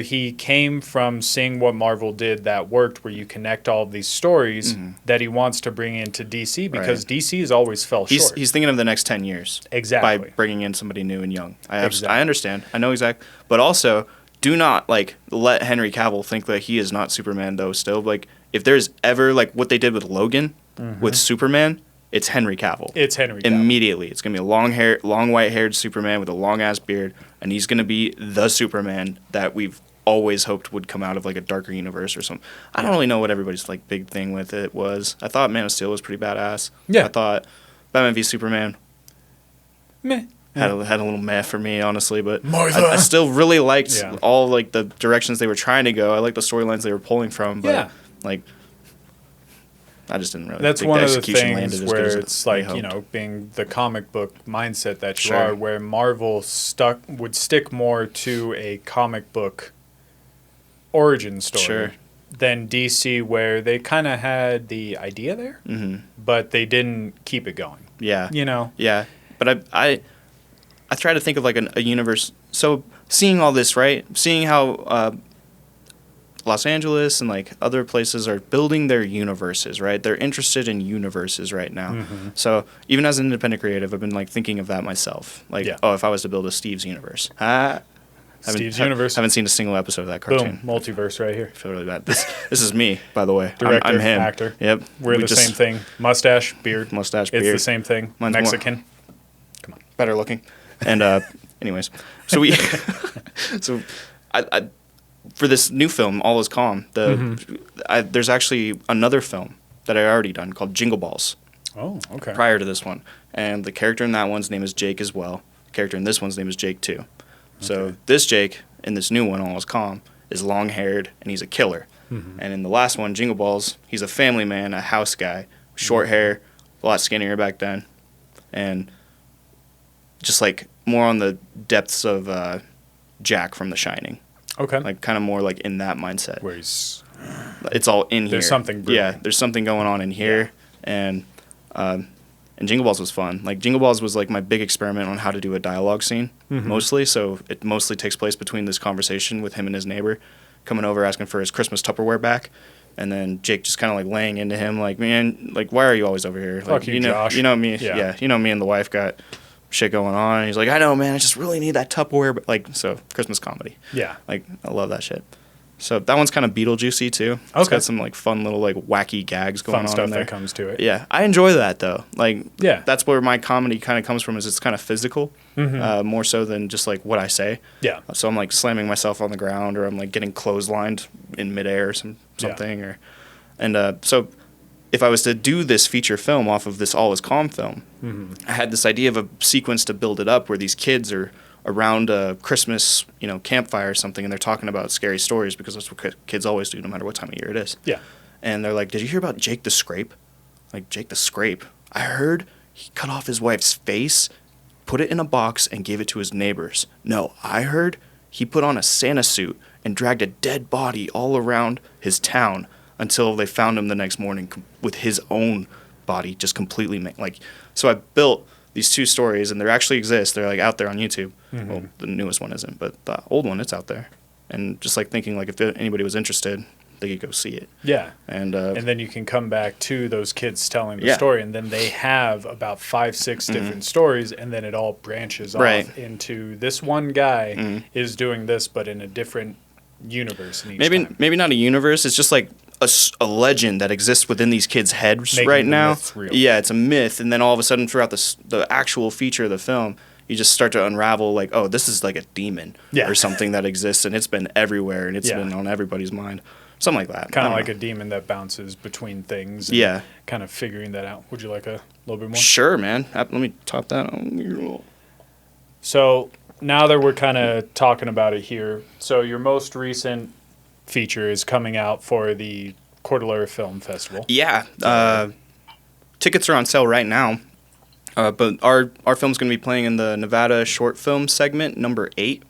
he came from seeing what Marvel did that worked, where you connect all of these stories that he wants to bring into DC, because DC has always fell short. He's thinking of the next 10 years. Exactly. By bringing in somebody new and young. I understand. I know exactly. But also, do not let Henry Cavill think that he is not Superman though still. Like, if there's ever what they did with Logan with Superman, it's Henry Cavill. It's Henry Cavill. Immediately. It's going to be a long white-haired Superman with a long-ass beard, and he's going to be the Superman that we've always hoped would come out of, a darker universe or something. I don't really know what everybody's, big thing with it was. I thought Man of Steel was pretty badass. Yeah. I thought Batman v Superman meh. Had a little meh for me, honestly, but I still really liked all, the directions they were trying to go. I liked the storylines they were pulling from, but, I just didn't really. That's think one the of the execution things landed as where good as it's I hoped. being the comic book mindset that you Sure. are, where Marvel would stick more to a comic book origin story than DC, where they kind of had the idea there, but they didn't keep it going. Yeah. Yeah. But I try to think of a universe. So seeing all this, right? Seeing how Los Angeles and other places are building their universes, right? They're interested in universes right now. So even as an independent creative, I've been thinking of that myself. If I was to build a Steve's universe. Steve's universe. Haven't seen a single episode of that cartoon. Boom, multiverse right here. I feel really bad. This is me, by the way. Director, I'm him. actor. Yep. We're the same thing. Mustache, beard. Beard. It's the same thing. Mine's Mexican. Come on. Better looking. And anyways, so I for this new film, All Is Calm, there's actually another film that I already done called Jingle Balls. Oh, okay. Prior to this one. And the character in that one's name is Jake as well. The character in this one's name is Jake too. So this Jake in this new one, All Is Calm, is long-haired and he's a killer. And in the last one, Jingle Balls, he's a family man, a house guy, short hair, a lot skinnier back then, and just more on the depths of Jack from The Shining. Okay. Kind of more in that mindset. Where he's... It's all in here. There's something brewing. Yeah, there's something going on in here. Yeah. And Jingle Balls was fun. Jingle Balls was my big experiment on how to do a dialogue scene, mostly. So it mostly takes place between this conversation with him and his neighbor coming over asking for his Christmas Tupperware back. And then Jake just kind of laying into him man, why are you always over here? Fuck you, Josh. You know me. Yeah. You know me and the wife got shit going on. And he's like, I know, man. I just really need that Tupperware. But so Christmas comedy. Yeah. I love that shit. So that one's kind of Beetlejuicy too. It's got some fun little wacky gags going on stuff in there. that comes to it. Yeah, I enjoy that though. That's where my comedy kind of comes from. Is it's kind of physical, more so than just what I say. Yeah. So I'm slamming myself on the ground, or I'm getting clotheslined in midair or something, so if I was to do this feature film off of this All Is Calm film, I had this idea of a sequence to build it up where these kids are around a Christmas, campfire or something, and they're talking about scary stories because that's what kids always do, no matter what time of year it is. Yeah. And they're like, "Did you hear about Jake the Scrape?" Jake the Scrape. I heard he cut off his wife's face, put it in a box, and gave it to his neighbors. No, I heard he put on a Santa suit and dragged a dead body all around his town until they found him the next morning with his own body just completely so I built these 2 stories, and they actually exist. They're like out there on YouTube. Well, the newest one isn't, but the old one, it's out there. And just like thinking like if anybody was interested, they could go see it. Yeah. And then you can come back to those kids telling the story, and then they have about 5, 6 different stories, and then it all branches off into this one guy is doing this, but in a different universe. In each time. Maybe not a universe. It's just like a legend that exists within these kids' heads right now. Yeah, it's a myth, and then all of a sudden, throughout the actual feature of the film, you just start to unravel like, oh, this is like a demon or something that exists, and it's been everywhere, and it's been on everybody's mind. Something like that. Kind of like a demon that bounces between things. And kind of figuring that out. Would you like a little bit more? Sure, man. Let me top that on. So now that we're kind of talking about it here, so your most recent feature is coming out for the Cordillera Film Festival. Yeah. Tickets are on sale right now. But our film's going to be playing in the Nevada Short Film segment number 8,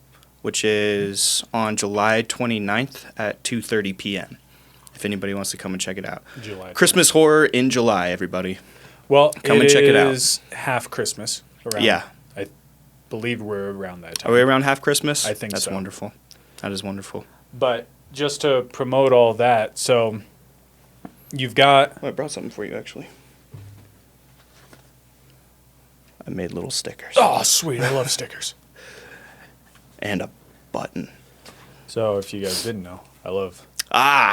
which is on July 29th at 2:30 p.m. If anybody wants to come and check it out. Christmas horror in July, everybody. Well, come and check it out. It is half Christmas. Yeah. I believe we're around that time. Are we around half Christmas? I think That's so. wonderful. That is wonderful. But just to promote all that, so you've got... Oh, I brought something for you, actually. I made little stickers. Oh, sweet. I love stickers. And a button. So if you guys didn't know, I love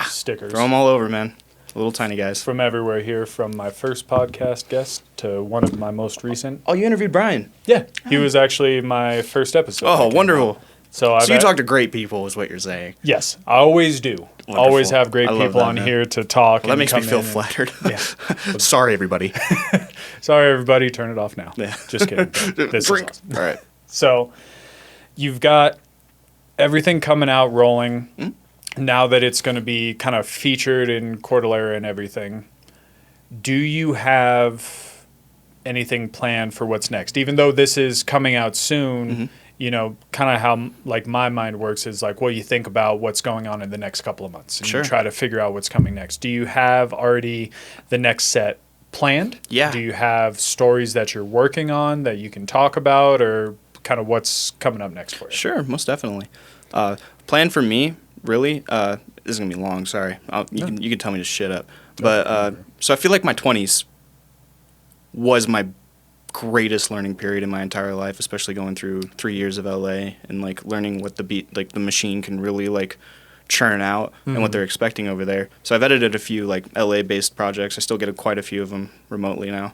stickers. Throw them all over, man. Little tiny guys. From everywhere here, from my first podcast guest to one of my most recent. Oh, you interviewed Brian? Yeah. He was actually my first episode. Oh, wonderful. So you talk to great people is what you're saying. Yes, I always do. Wonderful. Always have great people on here to talk. Well, that makes me feel flattered. Yeah. Sorry, everybody. Sorry, everybody. Turn it off now. Yeah. Just kidding. This is awesome. All right. So you've got everything coming out rolling. Now that it's going to be kind of featured in Cordillera and everything, do you have anything planned for what's next? Even though this is coming out soon, you know, kind of how like my mind works is like, well, you think about what's going on in the next couple of months and you try to figure out what's coming next. Do you have already the next set planned? Yeah. Do you have stories that you're working on that you can talk about, or kind of what's coming up next for you? Sure, most definitely. Plan for me, really, this is going to be long, sorry. You can tell me to shit up. But so I feel like my 20s was my greatest learning period in my entire life, especially going through 3 years of LA and like learning what the machine can really like churn out and what they're expecting over there. So I've edited a few like LA based projects. I still get quite a few of them remotely now.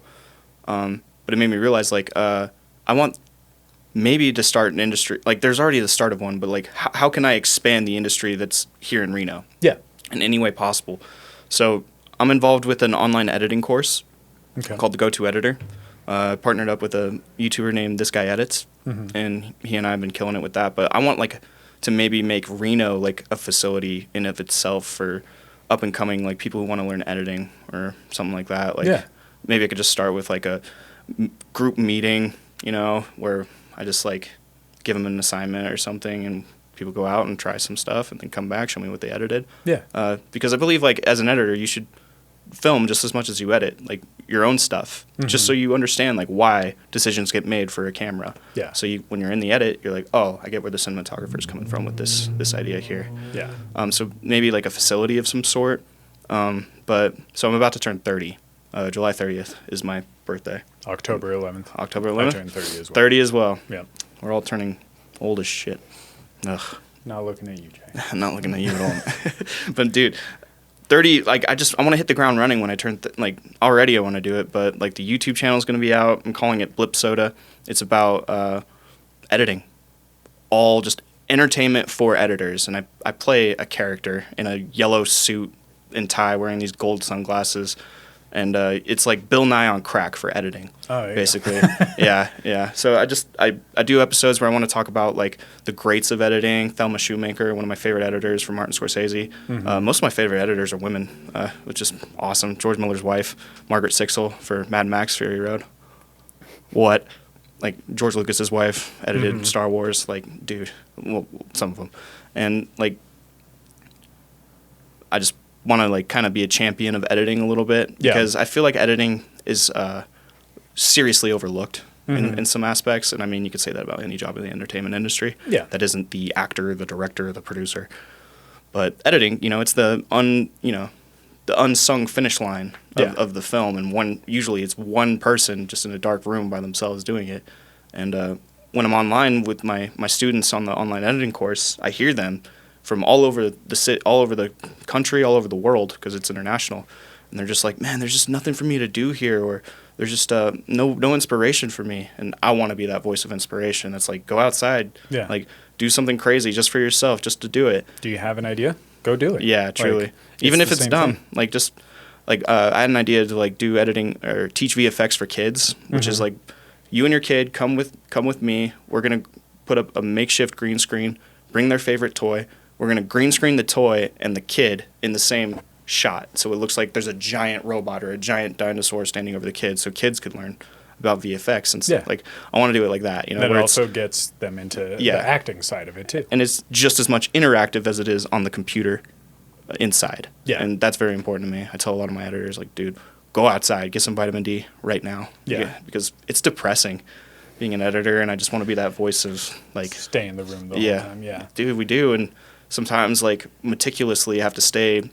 But it made me realize like I want maybe to start an industry, like there's already the start of one, but like how can I expand the industry that's here in Reno? Yeah. In any way possible. So I'm involved with an online editing course called the Go-To Editor. Partnered up with a YouTuber named This Guy Edits, and he and I have been killing it with that. But I want like to maybe make Reno like a facility in of itself for up and coming like people who want to learn editing or something like that. Like maybe I could just start with like a group meeting, you know, where I just like give them an assignment or something, and people go out and try some stuff and then come back, show me what they edited. Yeah. Because I believe like as an editor, you should film just as much as you edit, like your own stuff, just so you understand like why decisions get made for a camera. Yeah. So when you're in the edit, you're like, oh, I get where the cinematographer is coming from with this idea here. Yeah. So maybe like a facility of some sort. But so I'm about to turn 30. July 30th is my birthday. October 11th. October 11th. I turned 30 as well. 30 as well. Yeah. We're all turning old as shit. Ugh. Not looking at you, Jay. I'm not looking at you at all. But dude, 30, like I want to hit the ground running when I turn, like already I want to do it, but like the YouTube channel is going to be out. I'm calling it Blip Soda. It's about editing. All just entertainment for editors. And I play a character in a yellow suit and tie wearing these gold sunglasses. And it's like Bill Nye on crack for editing, basically. Yeah. So I do episodes where I want to talk about like the greats of editing. Thelma Shoemaker, one of my favorite editors from Martin Scorsese. Most of my favorite editors are women, which is awesome. George Miller's wife, Margaret Sixel for Mad Max Fury Road. What? Like George Lucas's wife edited Star Wars. Like, dude, well, some of them. And like, I just want to like kind of be a champion of editing a little bit because I feel like editing is seriously overlooked in some aspects. And I mean, you could say that about any job in the entertainment industry. Yeah. That isn't the actor, the director, the producer. But editing, it's the unsung finish line of the film. And usually it's one person just in a dark room by themselves doing it. And when I'm online with my students on the online editing course, I hear them from all over the country, all over the world, because it's international. And they're just like, man, there's just nothing for me to do here, or there's just no inspiration for me. And I want to be that voice of inspiration. That's like, go outside, like do something crazy just for yourself, just to do it. Do you have an idea? Go do it. Yeah, truly. Like, even if it's dumb, thing. Like just like I had an idea to like do editing or teach VFX for kids, which is like you and your kid come with me. We're gonna put up a makeshift green screen, bring their favorite toy. We're going to green screen the toy and the kid in the same shot. So it looks like there's a giant robot or a giant dinosaur standing over the kid, so kids could learn about VFX and stuff. Like, I want to do it like that. That also gets them into the acting side of it, too. And it's just as much interactive as it is on the computer inside. Yeah. And that's very important to me. I tell a lot of my editors, like, dude, go outside, get some vitamin D right now. Yeah. Because it's depressing being an editor, and I just want to be that voice of, like... Stay in the room the whole time, yeah. Dude, we do, and... Sometimes, like, meticulously have to stay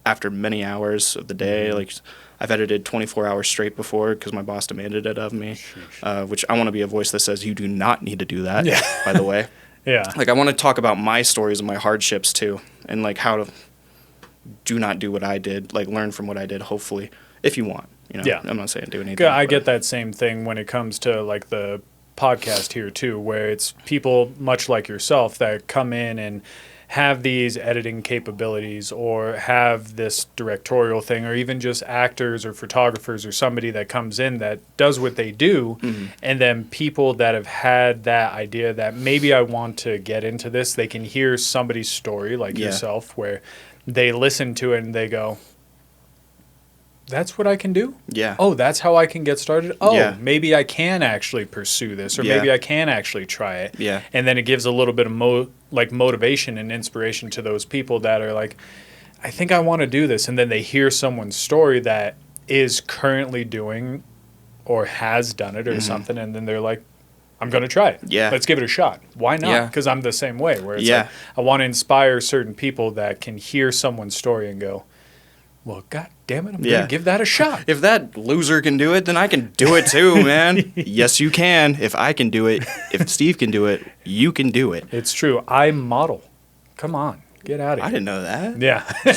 after many hours of the day. Like, I've edited 24 hours straight before because my boss demanded it of me, which I want to be a voice that says, you do not need to do that, by the way. Like, I want to talk about my stories and my hardships, too, and, like, how to do not do what I did, like, learn from what I did, hopefully, if you want. I'm not saying do anything. I get that same thing when it comes to, like, the podcast here too, where it's people much like yourself that come in and have these editing capabilities or have this directorial thing, or even just actors or photographers or somebody that comes in that does what they do. And then people that have had that idea that maybe I want to get into this, they can hear somebody's story like yourself where they listen to it and they go, that's what I can do? Yeah. Oh, that's how I can get started? Oh, maybe I can actually pursue this, or maybe I can actually try it. Yeah. And then it gives a little bit of motivation and inspiration to those people that are like, I think I want to do this. And then they hear someone's story that is currently doing or has done it or something, and then they're like, I'm going to try it. Yeah. Let's give it a shot. Why not? Because I'm the same way, where it's like, I want to inspire certain people that can hear someone's story and go, well, God damn it, I'm going to give that a shot. If that loser can do it, then I can do it too, man. Yes, you can. If I can do it, if Steve can do it, you can do it. It's true. I model. Come on. Get out of here. I didn't know that. Yeah.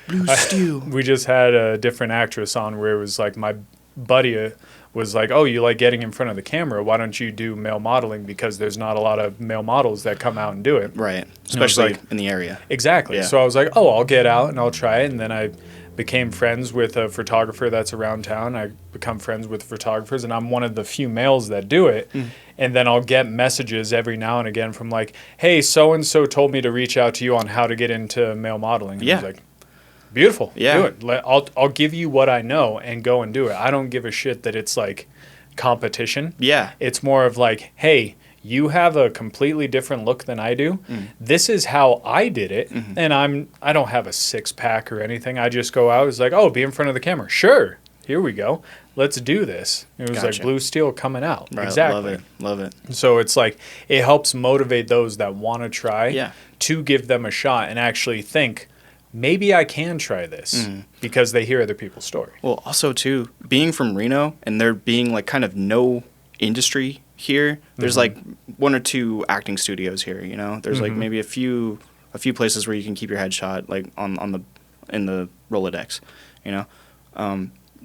Blue steel. We just had a different actress on where it was like my buddy was like, oh, you like getting in front of the camera. Why don't you do male modeling? Because there's not a lot of male models that come out and do it. Right. Especially in the area. Exactly. Yeah. So I was like, oh, I'll get out and I'll try it. And then I became friends with a photographer that's around town. I become friends with photographers, and I'm one of the few males that do it. And then I'll get messages every now and again from like, hey, so-and-so told me to reach out to you on how to get into male modeling. And I was like, beautiful. Yeah. Do it. I'll give you what I know and go and do it. I don't give a shit that it's like competition. Yeah. It's more of like, hey, you have a completely different look than I do. This is how I did it. And I don't have a six pack or anything. I just go out. It's like, oh, be in front of the camera. Sure. Here we go. Let's do this. It was like Blue Steel coming out. Right. Exactly. Love it. So it's like, it helps motivate those that want to try to give them a shot and actually think, maybe I can try this because they hear other people's story. Well, also too, being from Reno and there being like kind of no industry here, there's like one or two acting studios here, there's like maybe a few places where you can keep your headshot like in the Rolodex,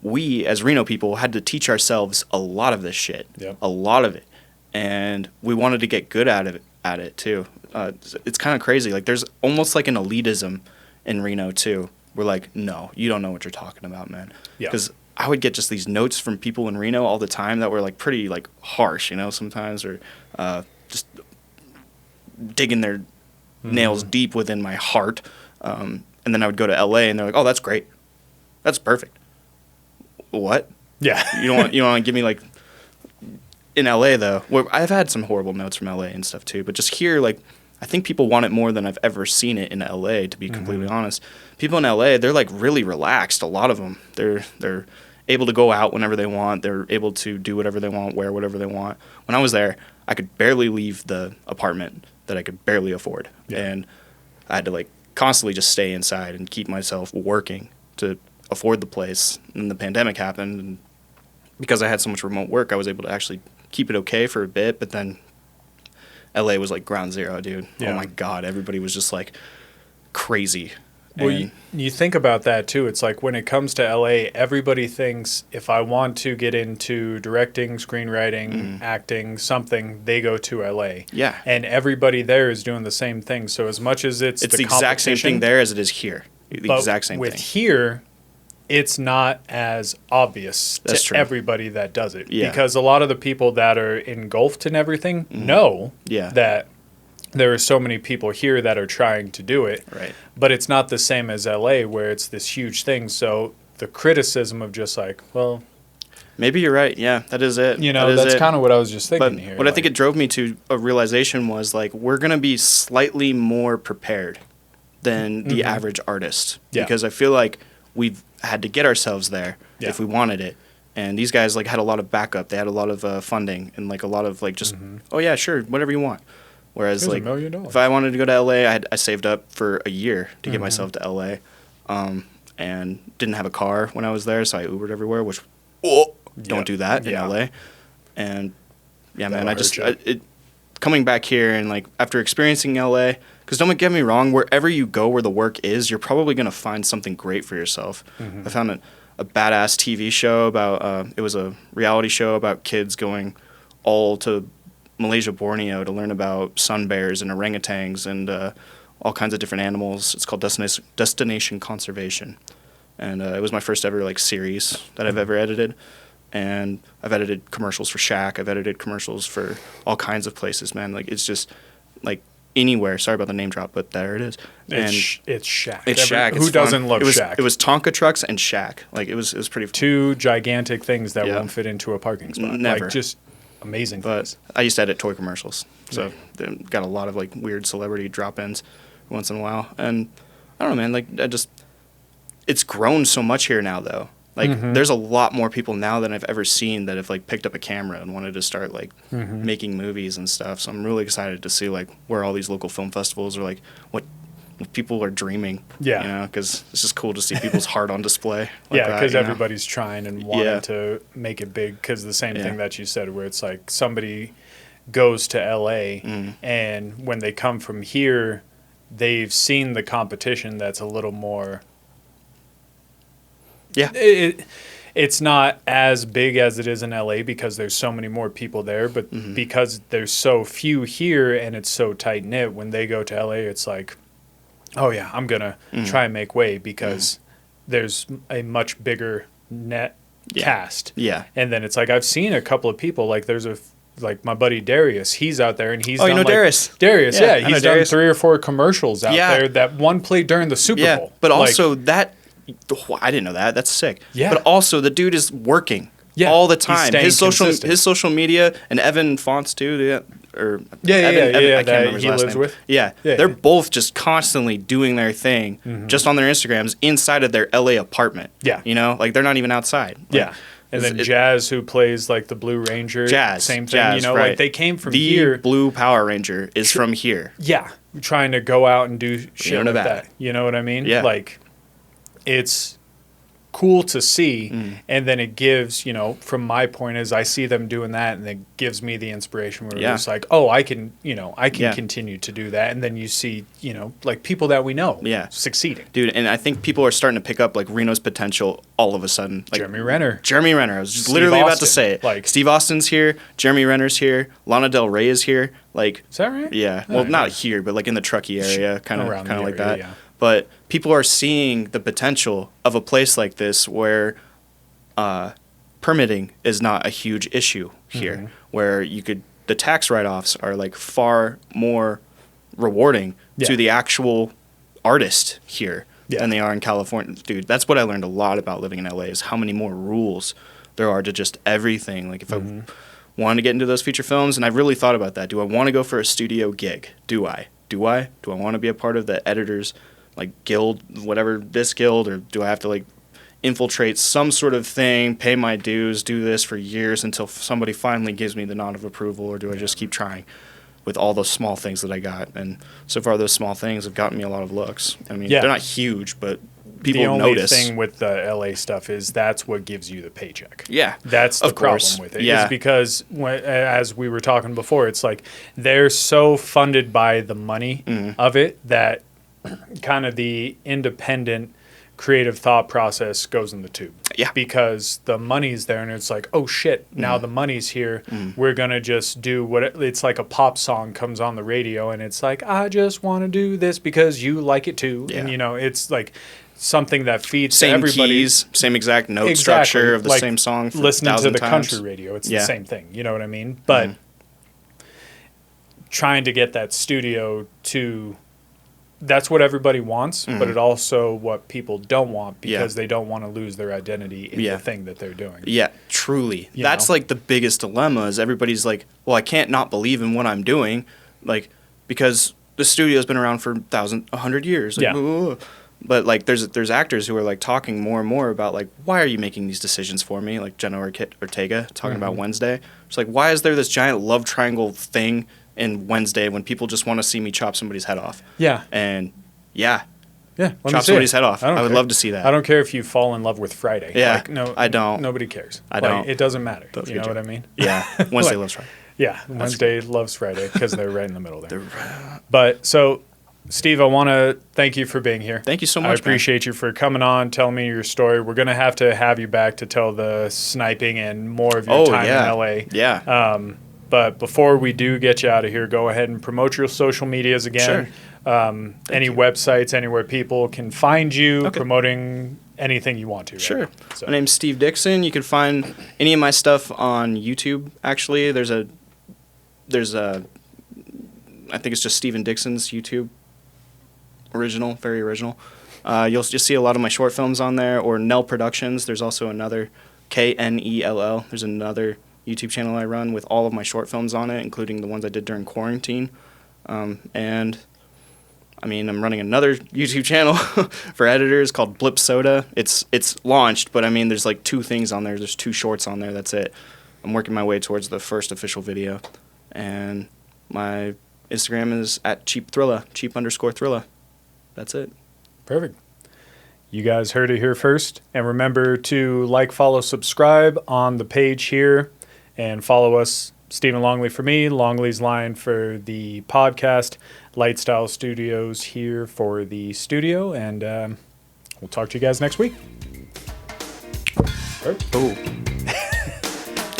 we as Reno people had to teach ourselves a lot of this shit, a lot of it, and we wanted to get good at it too. It's kind of crazy, like there's almost like an elitism in Reno too. We're like, no, you don't know what you're talking about, man. Because I would get just these notes from people in Reno all the time that were like pretty like harsh, sometimes, or just digging their nails deep within my heart. And then I would go to LA and they're like, oh, that's great. That's perfect. What? Yeah. You don't want to give me like, in LA though, where I've had some horrible notes from LA and stuff too, but just here, like, I think people want it more than I've ever seen it in LA, to be completely honest. People in LA, they're like really relaxed, a lot of them. They're able to go out whenever they want. They're able to do whatever they want, wear whatever they want. When I was there, I could barely leave the apartment that I could barely afford. Yeah. And I had to like constantly just stay inside and keep myself working to afford the place. And the pandemic happened, and because I had so much remote work, I was able to actually keep it okay for a bit, but then LA was like ground zero, dude. Yeah. Oh my God, everybody was just like crazy. Well, you think about that too. It's like when it comes to LA, everybody thinks if I want to get into directing, screenwriting, acting, something, they go to LA. Yeah. And everybody there is doing the same thing. So as much as it's the exact same thing there as it is here. The exact same thing. With here, it's not as obvious to everybody that does it. Yeah. Because a lot of the people that are engulfed in everything know that there are so many people here that are trying to do it. Right. But it's not the same as LA where it's this huge thing. So the criticism of just like, well, maybe you're right. Yeah, that is it. You know, that's kind of what I was just thinking here. What I think it drove me to a realization was like, we're going to be slightly more prepared than the average artist. Yeah. Because I feel like we've had to get ourselves there if we wanted it. And these guys like had a lot of backup. They had a lot of funding and like a lot of like just, oh yeah, sure, whatever you want. Whereas like if I wanted to go to LA, I saved up for a year to get myself to LA, and didn't have a car when I was there, so I Ubered everywhere. Which don't do that in LA. And yeah, man, I just coming back here and like after experiencing LA, because don't get me wrong, wherever you go where the work is, you're probably gonna find something great for yourself. I found a badass TV show about it was a reality show about kids going all to Malaysia, Borneo to learn about sun bears and orangutans and all kinds of different animals. It's called Destination Conservation, and it was my first ever like series that I've ever edited. And I've edited commercials for Shaq. I've edited commercials for all kinds of places, man. Like it's just like anywhere. Sorry about the name drop, but there it is. And it's Shaq. It's Shaq. Who doesn't love Shaq? It was Tonka trucks and Shaq. Like it was pretty. Two gigantic things that won't fit into a parking spot. Never. Like just amazing. But I used to edit toy commercials, so got a lot of like weird celebrity drop-ins once in a while. And I don't know, man. Like it's grown so much here now, though. Like there's a lot more people now than I've ever seen that have like picked up a camera and wanted to start like making movies and stuff. So I'm really excited to see like where all these local film festivals are like what people are dreaming. Yeah, you know, because it's just cool to see people's heart on display. Like because everybody's trying and wanting to make it big. Because the same thing that you said, where it's like somebody goes to LA and when they come from here, they've seen the competition that's a little more. Yeah, it's not as big as it is in LA because there's so many more people there, but because there's so few here and it's so tight knit, when they go to LA, it's like, oh yeah, I'm gonna try and make way because there's a much bigger net cast. Yeah, and then it's like I've seen a couple of people like there's like my buddy Darius, he's out there and he's done Darius, he's done 3 or 4 commercials out there. That one played during the Super Bowl. But also that. I didn't know that. That's sick. Yeah. But also, the dude is working all the time. His social media, and Evan Fonts too. Evan, I can't remember his last name. With. Yeah, they're both just constantly doing their thing, just on their Instagrams inside of their LA apartment. Yeah, you know, like they're not even outside. Like, and then Jazz, who plays like the Blue Ranger. Same thing. You know, like they came from here. The Blue Power Ranger is from here. Yeah, trying to go out and do shit like that. You know what I mean? Yeah, like. It's cool to see, and then it gives, you know, from my point is I see them doing that, and it gives me the inspiration where it's like, oh, I can continue to do that, and then you see, you know, like people that we know succeeding. Dude, and I think people are starting to pick up like Reno's potential all of a sudden. Like Jeremy Renner. I was just literally about to say it. Like Steve Austin's here, Jeremy Renner's here, Lana Del Rey is here. Like, is that right? Yeah. Well, not here, but like in the Truckee area, kind of like that. Yeah. But people are seeing the potential of a place like this where permitting is not a huge issue here, where the tax write-offs are like far more rewarding to the actual artist here than they are in California. Dude, that's what I learned a lot about living in LA is how many more rules there are to just everything. Like if I wanted to get into those feature films, and I've really thought about that. Do I want to go for a studio gig? Do I? do I want to be a part of the editors like guild, whatever, this guild, or do I have to like infiltrate some sort of thing, pay my dues, do this for years until somebody finally gives me the nod of approval, or do I just keep trying with all those small things that I got? And so far, those small things have gotten me a lot of looks. I mean, they're not huge, but people notice. The only thing with the LA stuff is that's what gives you the paycheck. Yeah, that's the problem with it. Yeah, is because as we were talking before, it's like they're so funded by the money of it that kind of the independent creative thought process goes in the tube. Yeah. Because the money's there and it's like, oh shit, now the money's here. We're going to just do it's like a pop song comes on the radio and it's like, I just want to do this because you like it too. Yeah. And it's like something that feeds everybody. Same keys, same exact note structure of the same song for listening to the times. Country radio. It's the same thing. You know what I mean? But trying to get that studio to... That's what everybody wants, but it also what people don't want because they don't want to lose their identity in the thing that they're doing. Yeah, truly. That's like the biggest dilemma is everybody's like, well, I can't not believe in what I'm doing, like, because the studio's been around for 100 years. Like, ugh. But like there's actors who are like talking more and more about like, why are you making these decisions for me? Like Jenna Ortega talking about Wednesday. It's like, why is there this giant love triangle thing in Wednesday when people just want to see me chop somebody's head off? Yeah. And chop somebody's head off. I would love to see that. I don't care if you fall in love with Friday. Yeah. Like, no, I don't. Nobody cares. I don't. It doesn't matter. You know what I mean? Yeah. Wednesday loves Friday. Yeah. Wednesday loves Friday because they're right in the middle there. But so, Steve, I want to thank you for being here. Thank you so much. I appreciate you for coming on, telling me your story. We're going to have you back to tell the sniping and more of your time in LA. Yeah. But before we do get you out of here, go ahead and promote your social medias again. Sure. Any websites, anywhere people can find you, promoting anything you want to. Sure. Right now. So. My name's Steve Dickson. You can find any of my stuff on YouTube, actually. There's I think it's just Steven Dickson's YouTube. Original, very original. You'll just see a lot of my short films on there, or Nell Productions. There's also another, Knell. There's another YouTube channel I run with all of my short films on it, including the ones I did during quarantine. And I mean, I'm running another YouTube channel for editors called Blip Soda. It's launched, but I mean, there's like 2 things on there. There's 2 shorts on there. That's it. I'm working my way towards the first official video. And my Instagram is at cheap_thrilla, cheap_thrilla. That's it. Perfect. You guys heard it here first. And remember to like, follow, subscribe on the page here. And follow us, Stephen Longley for me, Longley's Line for the podcast, Lightstyle Studios here for the studio. And we'll talk to you guys next week. Ooh.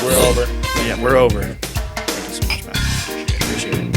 We're over. Yeah, we're over. Thank you so much, man. Appreciate it.